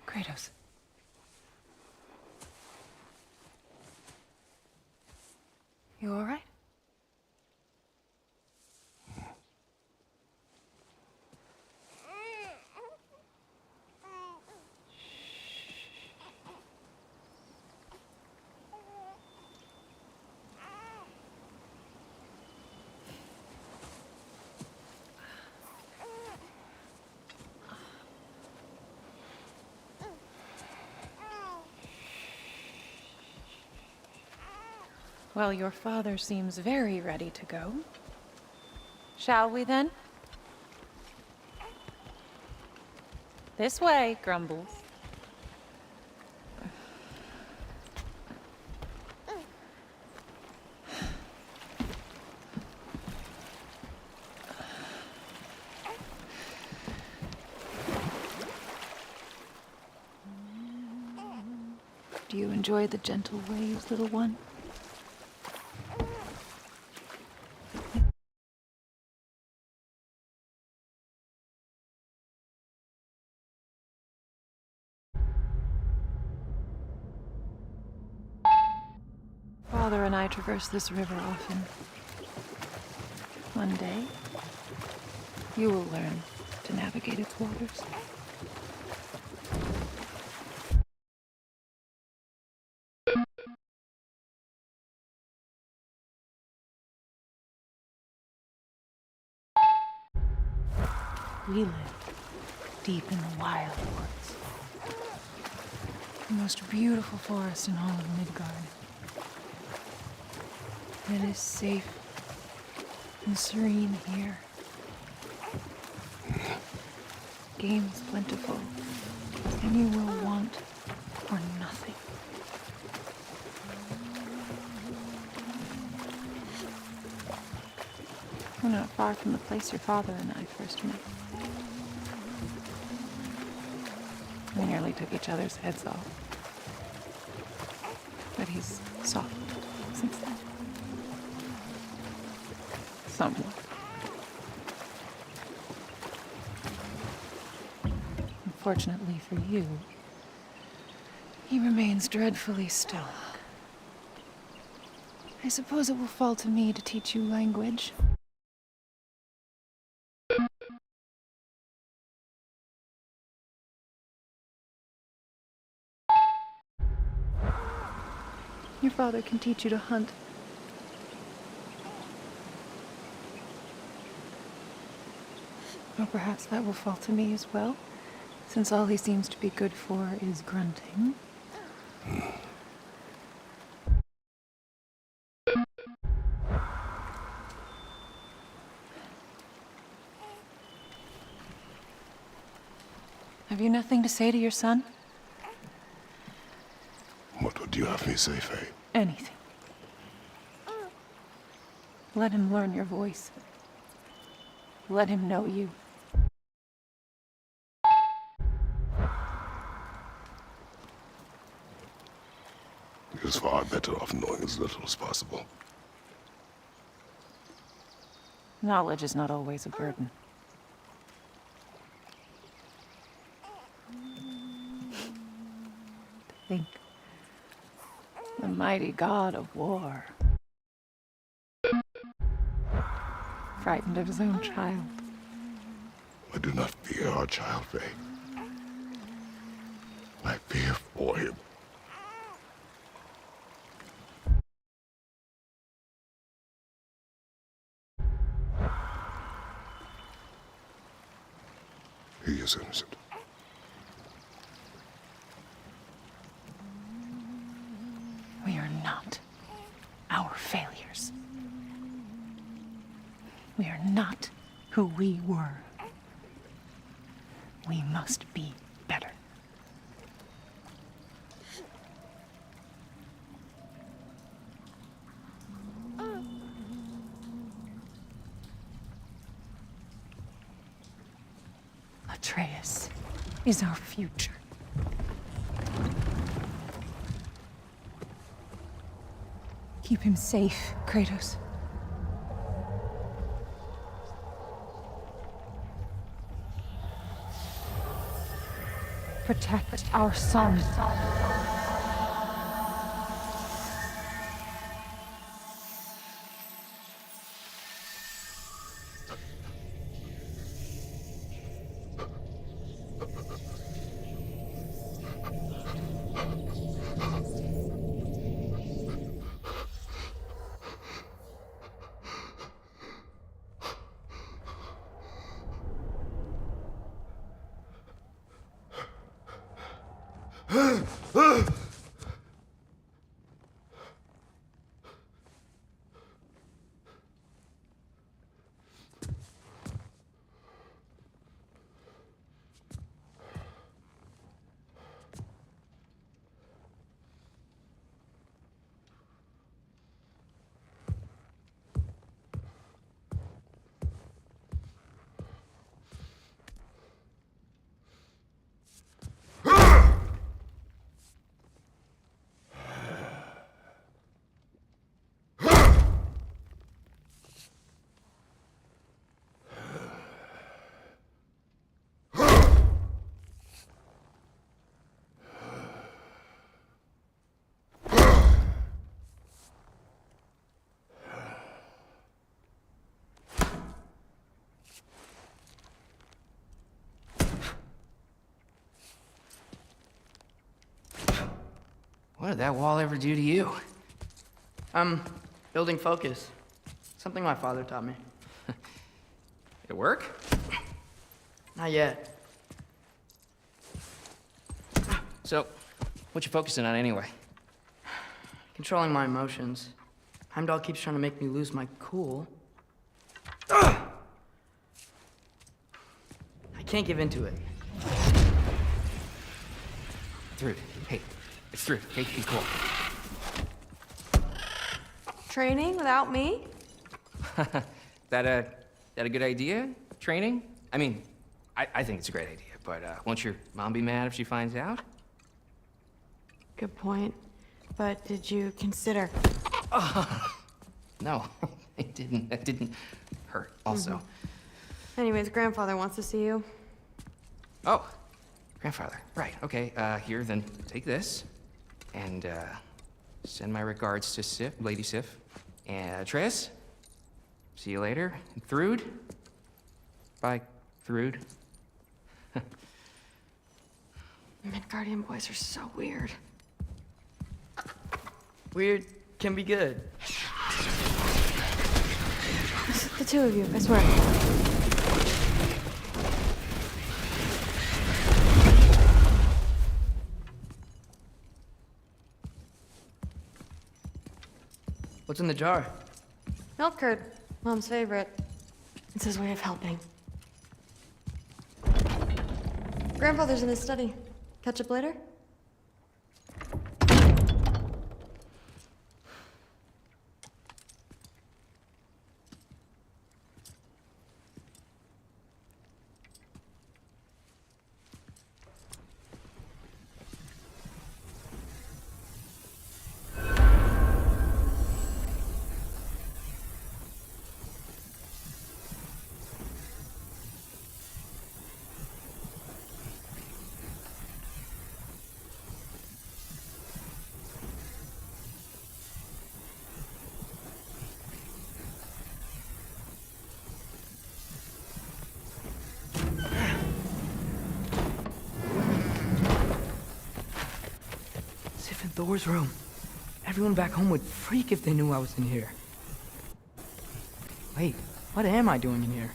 Kratos. Well, your father seems very ready to go. Shall we then? This way, Grumbles. Do you enjoy the gentle waves, little one? Father and I traverse this river often. One day, you will learn to navigate its waters. We live deep in the wild woods. The most beautiful forest in all of Midgard. It is safe and serene here. Game is plentiful, and you will want for nothing. We're not far from the place your father and I first met. We nearly took each other's heads off. But he's softened since then. Somewhat. Unfortunately for you, he remains dreadfully still. I suppose it will fall to me to teach you language. Your father can teach you to hunt. Or perhaps that will fall to me as well, since all he seems to be good for is grunting. Have you nothing to say to your son? What would you have me say, Faye? Anything. Let him learn your voice. Let him know you. He is far better off knowing as little as possible. Knowledge is not always a burden. Think. The mighty god of war. Frightened of his own child. I do not fear our child, Faye. I fear for him. He is innocent. We are not our failures. We are not who we were. We must be better. Atreus is our future. Keep him safe, Kratos. Protect our son. What did that wall ever do to you? Building focus. Something my father taught me. It work? Not yet. So, what you focusing on anyway? Controlling my emotions. Heimdall keeps trying to make me lose my cool. I can't give into it. Thrud, hey, it's Thrud, okay? Be cool. Training without me? That a good idea? Training? I mean, I think it's a great idea, but won't your mom be mad if she finds out? Good point. But did you consider... No, it didn't. That didn't hurt, also. Anyways, grandfather wants to see you. Oh, grandfather. Right, okay. Here, then take this. And, send my regards to Sif, Lady Sif. And, Triss. See you later. And Thrud. Bye, Thrud. Midgardian boys are so weird. Weird can be good. It's the two of you, I swear. What's in the jar? Milk curd, Mom's favorite. It's his way of helping. Grandfather's in his study. Catch up later? Thor's room. Everyone back home would freak if they knew I was in here. Wait, what am I doing in here?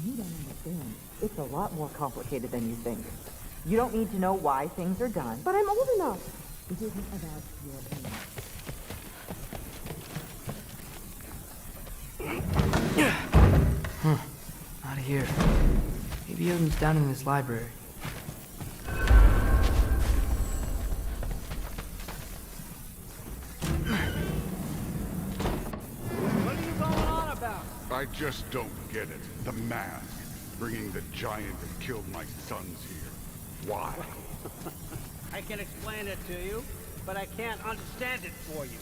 You don't understand. It's a lot more complicated than you think. You don't need to know why things are done. But I'm old enough. This isn't about your opinion. Not here. Maybe Odin's down in this library. I just don't get it. The math. Bringing the giant that killed my sons here. Why? I can explain it to you, but I can't understand it for you.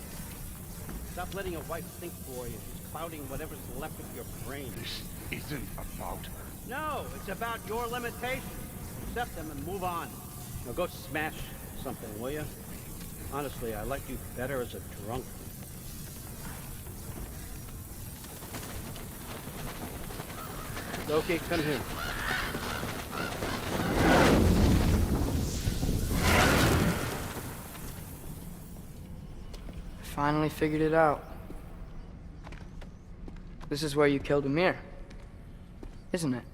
Stop letting your wife think for you. She's clouding whatever's left of your brain. This isn't about her. No, it's about your limitations. Accept them and move on. Now go smash something, will you? Honestly, I liked you better as a drunk. Okay, come here. I finally figured it out. This is where you killed Ymir, isn't it?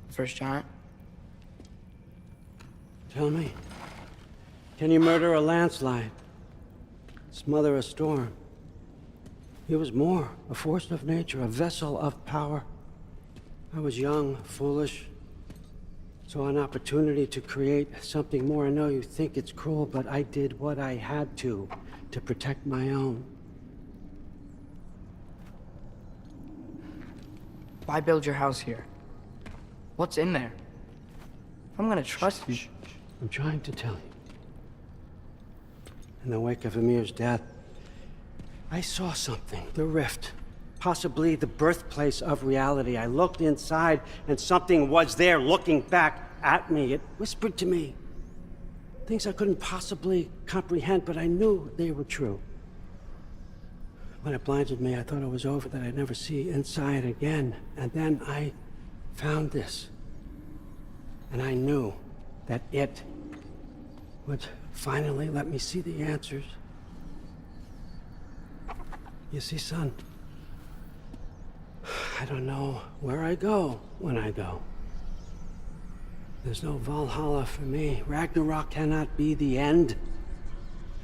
First giant. Tell me, can you murder a landslide? Smother a storm? He was more, a force of nature, a vessel of power. I was young, foolish, saw an opportunity to create something more. I know you think it's cruel, but I did what I had to protect my own. Why build your house here? What's in there? I'm gonna trust you. I'm trying to tell you. In the wake of Ymir's death, I saw something, the rift. Possibly the birthplace of reality. I looked inside, and something was there looking back at me. It whispered to me things I couldn't possibly comprehend, but I knew they were true. When it blinded me, I thought it was over, that I'd never see inside again. And then I found this. And I knew that it would finally let me see the answers. You see, son, I don't know where I go when I go. There's no Valhalla for me. Ragnarok cannot be the end.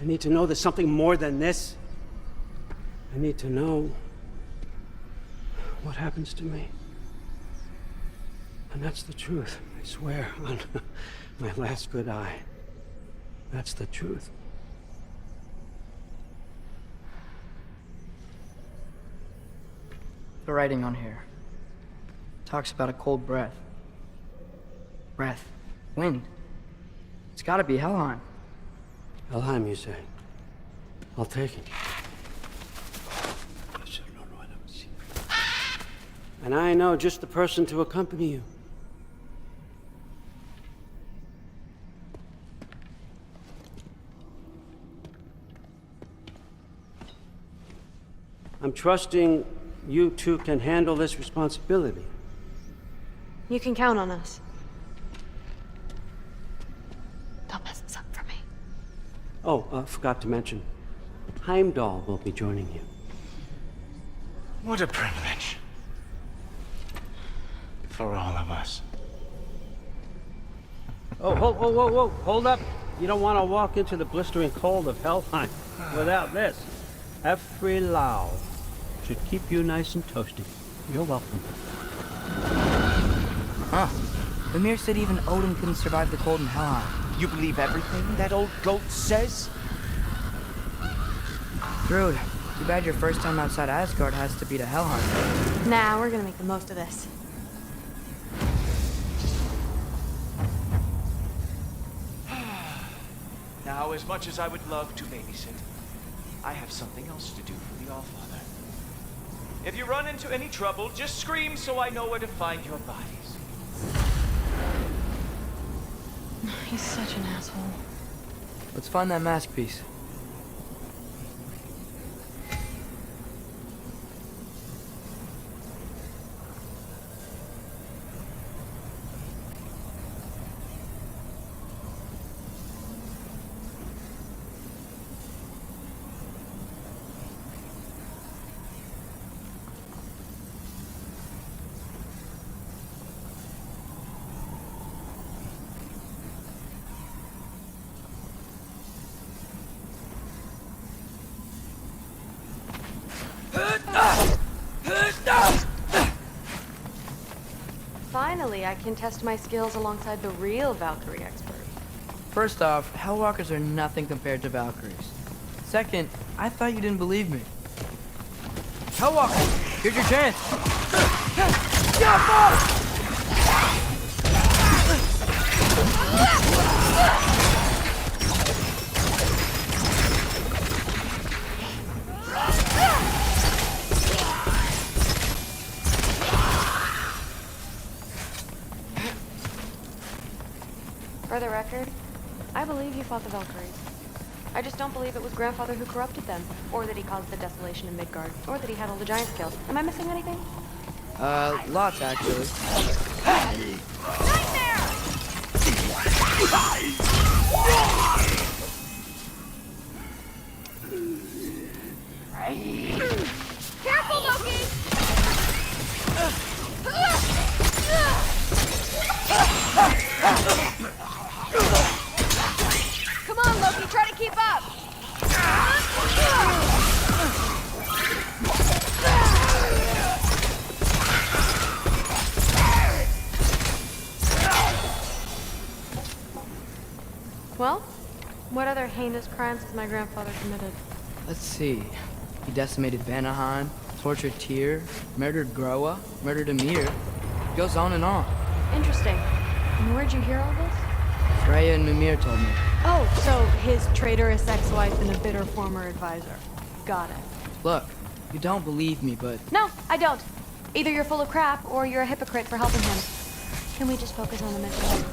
I need to know there's something more than this. I need to know what happens to me. And that's the truth, I swear, on my last good eye. That's the truth. The writing on here talks about a cold breath. Breath. Wind. It's gotta be Helheim. Helheim, you say? I'll take it. And I know just the person to accompany you. I'm trusting you two can handle this responsibility. You can count on us. Don't mess this up for me. Oh, forgot to mention. Heimdall will be joining you. What a privilege. For all of us. Oh, whoa, hold up. You don't want to walk into the blistering cold of Helheim without this. Every Lao should keep you nice and toasty. You're welcome. Huh. Mimir said even Odin couldn't survive the cold in Helheim. You believe everything that old goat says? Rude. Too bad your first time outside Asgard has to be to Helheim. Nah, we're gonna make the most of this. Now, as much as I would love to babysit, I have something else to do for the Allfather. If you run into any trouble, just scream so I know where to find your bodies. He's such an asshole. Let's find that mask piece. Finally, I can test my skills alongside the real Valkyrie expert. First off, Hellwalkers are nothing compared to Valkyries. Second, I thought you didn't believe me. Hellwalker, here's your chance. For the record, I believe you fought the Valkyries. I just don't believe it was Grandfather who corrupted them, or that he caused the desolation in Midgard, or that he had all the giants killed. Am I missing anything? Lots actually. Careful, Loki! Come on, Loki, try to keep up! Well, what other heinous crimes has my grandfather committed? Let's see. He decimated Vanaheim, tortured Tyr, murdered Groa, murdered Ymir. Goes on and on. Interesting. And where'd you hear all this? Freya and Mimir told me. Oh, so his traitorous ex-wife and a bitter former advisor. Got it. Look, you don't believe me, but... No, I don't. Either you're full of crap, or you're a hypocrite for helping him. Can we just focus on the mission?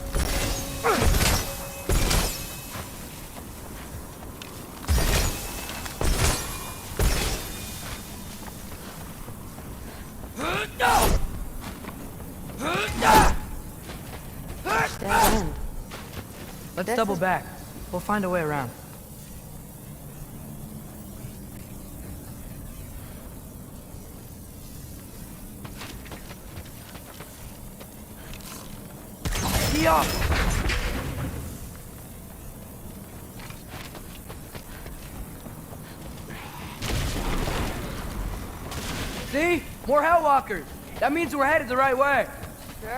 Dead end. Let's This double is- back. We'll find a way around. Yeah. See? More Hellwalkers. That means we're headed the right way. Sure.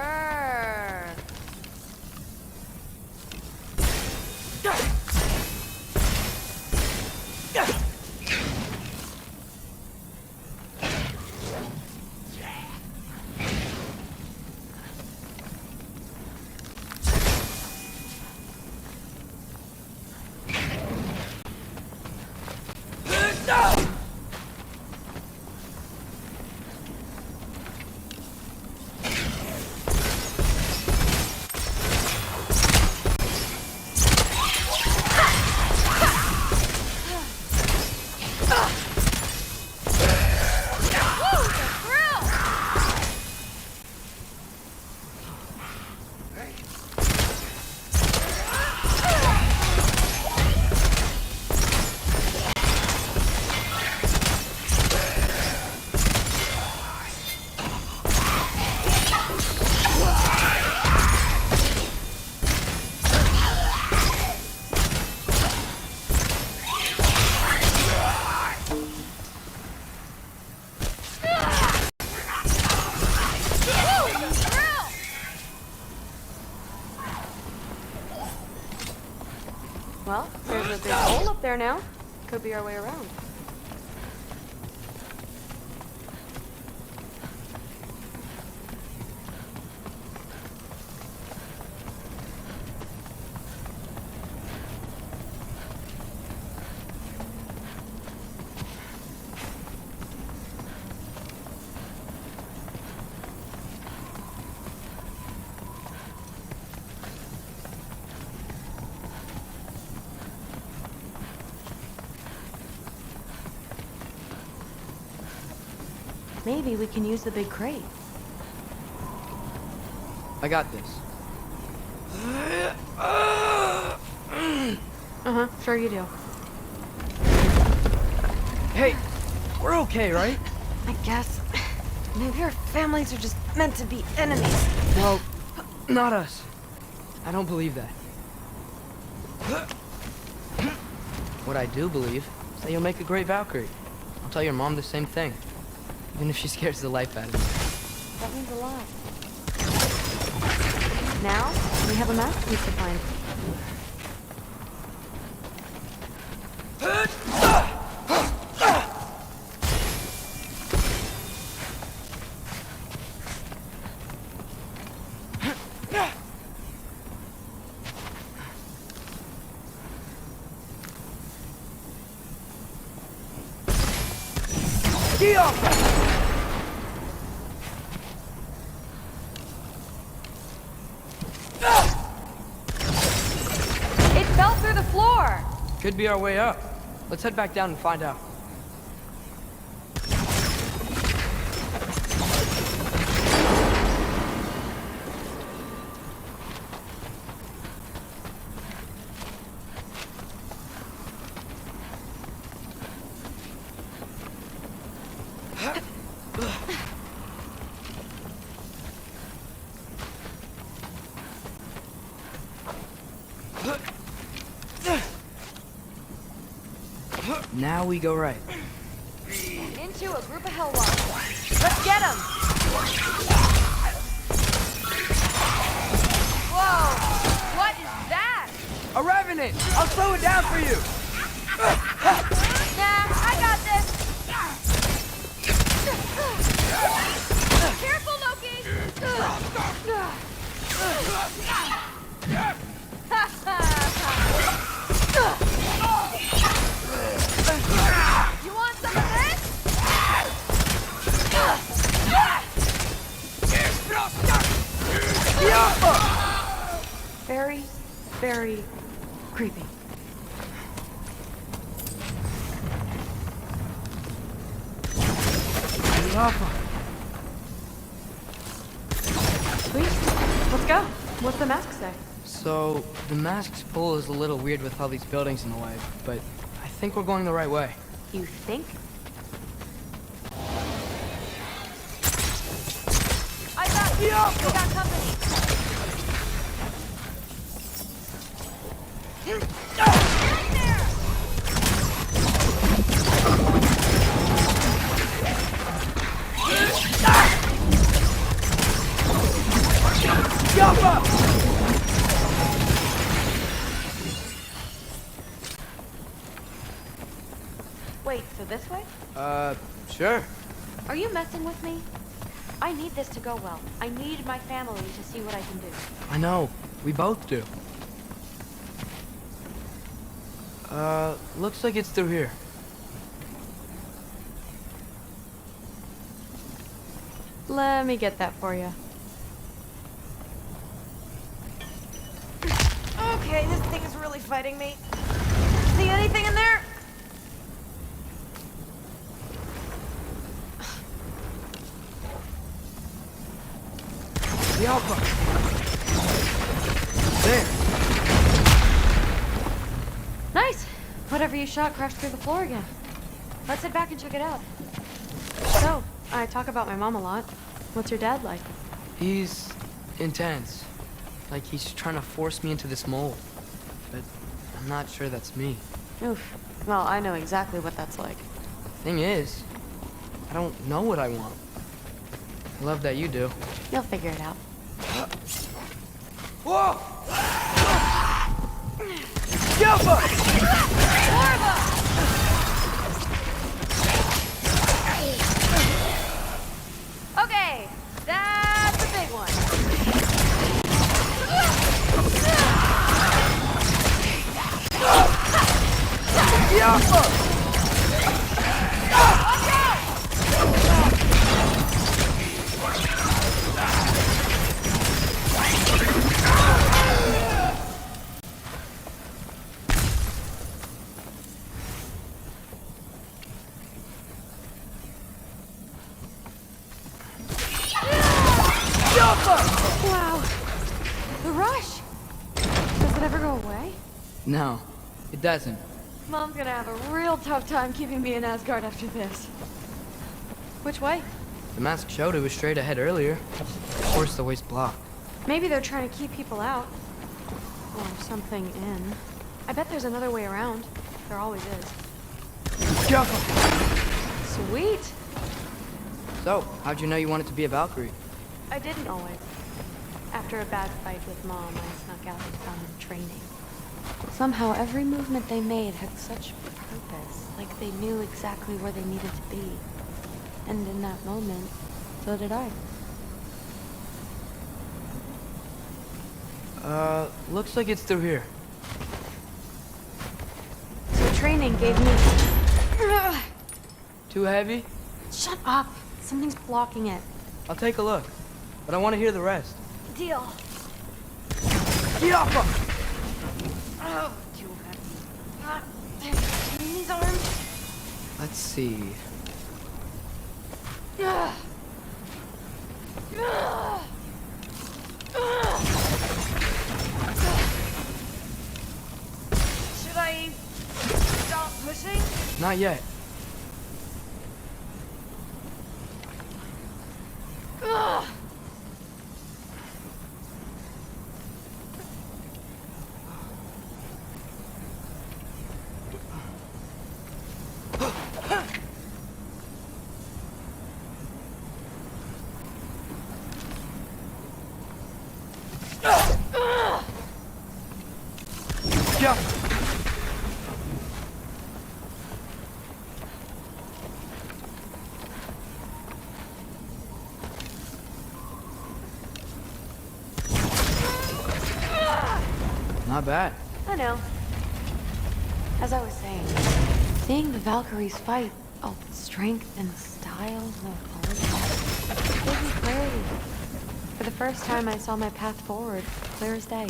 Well, there's a big hole up there now. Could be our way around. Maybe we can use the big crate. I got this. Uh-huh, sure you do. Hey, we're okay, right? I guess. Maybe our families are just meant to be enemies. Well, not us. I don't believe that. What I do believe is that you'll make a great Valkyrie. I'll tell your mom the same thing. Even if she scares the life out of me. That means a lot. Now, we have a masterpiece to find. It fell through the floor! Could be our way up. Let's head back down and find out. Now we go right. Into a group of Hellwalkers. Let's get them! Whoa! What is that? A revenant! I'll slow it down for you! Nah, I got this. Careful, Loki. You want some of this? Very, very creepy. Sweet. Let's go. What's the mask say? So, the mask's pull is a little weird with all these buildings in the way, but I think we're going the right way. You think? I got company. Wait, so this way? Sure. Are you messing with me? I need this to go well. I need my family to see what I can do. I know. We both do. Looks like it's through here. Let me get that for you. Okay, this thing is really fighting me. See anything in there? The Alpha! There! Nice! Whatever you shot crashed through the floor again. Let's head back and check it out. So, I talk about my mom a lot. What's your dad like? He's intense. Like he's trying to force me into this mold. But I'm not sure that's me. Oof. Well, I know exactly what that's like. Thing is, I don't know what I want. I love that you do. You'll figure it out. Whoa! Okay, that's a big one. Wow. The rush. Does it ever go away? No, it doesn't. Mom's gonna have a real tough time keeping me in Asgard after this. Which way? The mask showed it was straight ahead earlier. Of course the way's blocked. Maybe they're trying to keep people out. Or something in. I bet there's another way around. There always is. Sweet. So, how'd you know you wanted to be a Valkyrie? I didn't always. After a bad fight with Mom, I snuck out and found them training. Somehow every movement they made had such purpose, like they knew exactly where they needed to be. And in that moment, so did I. Looks like it's through here. So training gave me... Too heavy? Shut up! Something's blocking it. I'll take a look, but I want to hear the rest. Deal. Yappa! Oh, too heavy. In these arms. Let's see. Should I stop pushing? Not yet. Not bad. I know. As I was saying, seeing the Valkyries fight, all the strength and style, no apology, gave me clarity. For the first time, I saw my path forward, clear as day.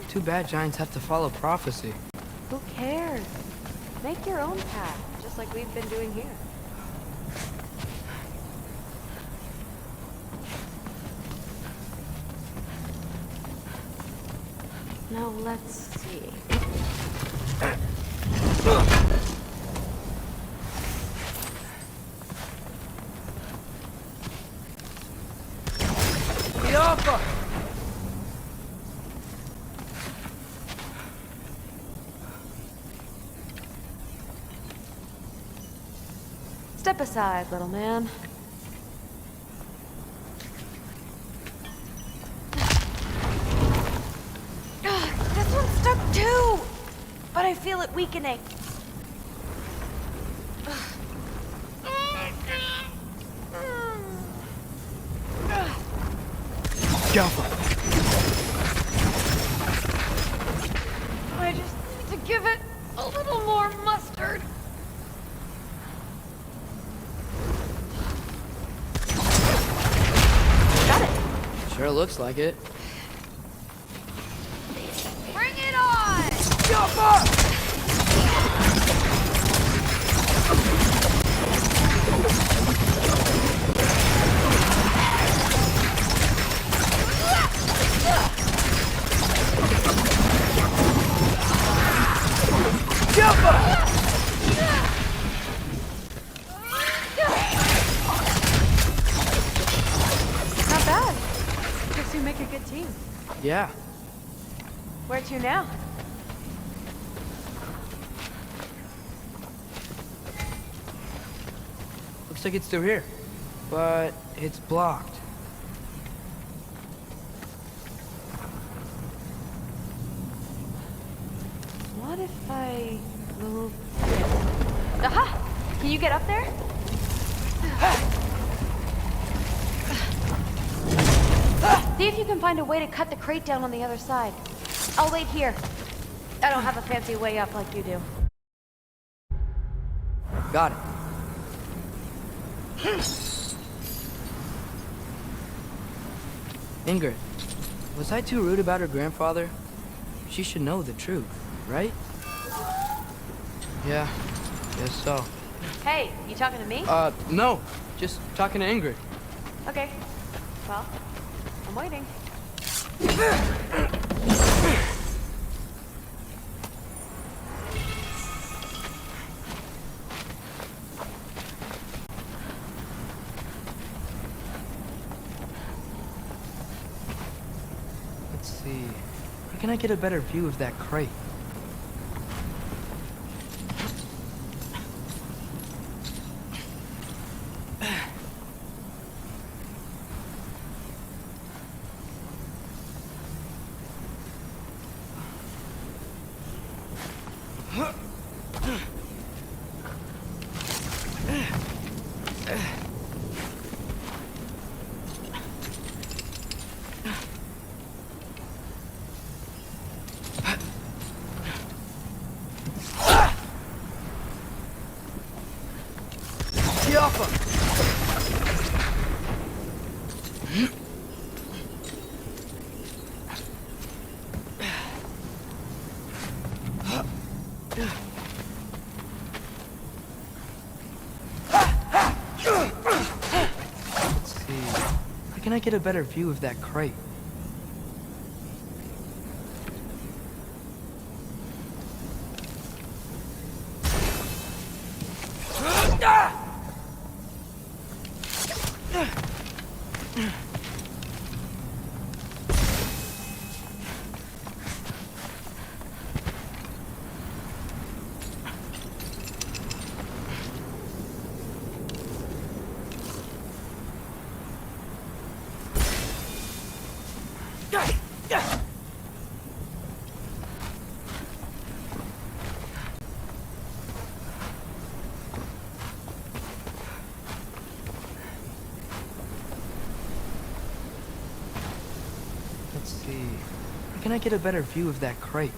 Too bad giants have to follow prophecy. Who cares? Make your own path, just like we've been doing here. Now let's see. Bianca! Step aside, little man. This one's stuck too! But I feel it weakening. Careful. I just need to give it a little more mustard. Got it. Sure looks like it. Bring it on! Jump up! Jump up! Not bad. Guess you make a good team. Yeah. Where to now? Looks like it's through here. But it's blocked. What if I move this? Aha! Can you get up there? See if you can find a way to cut the crate down on the other side. I'll wait here. I don't have a fancy way up like you do. Got it. Ingrid, was I too rude about her grandfather? She should know the truth, right? Yeah, guess so. Hey, you talking to me? No. Just talking to Ingrid. Okay. Well, I'm waiting. Let's see. Where can I get a better view of that crate? Can I get a better view of that crate? Let's see. Where can I get a better view of that crate?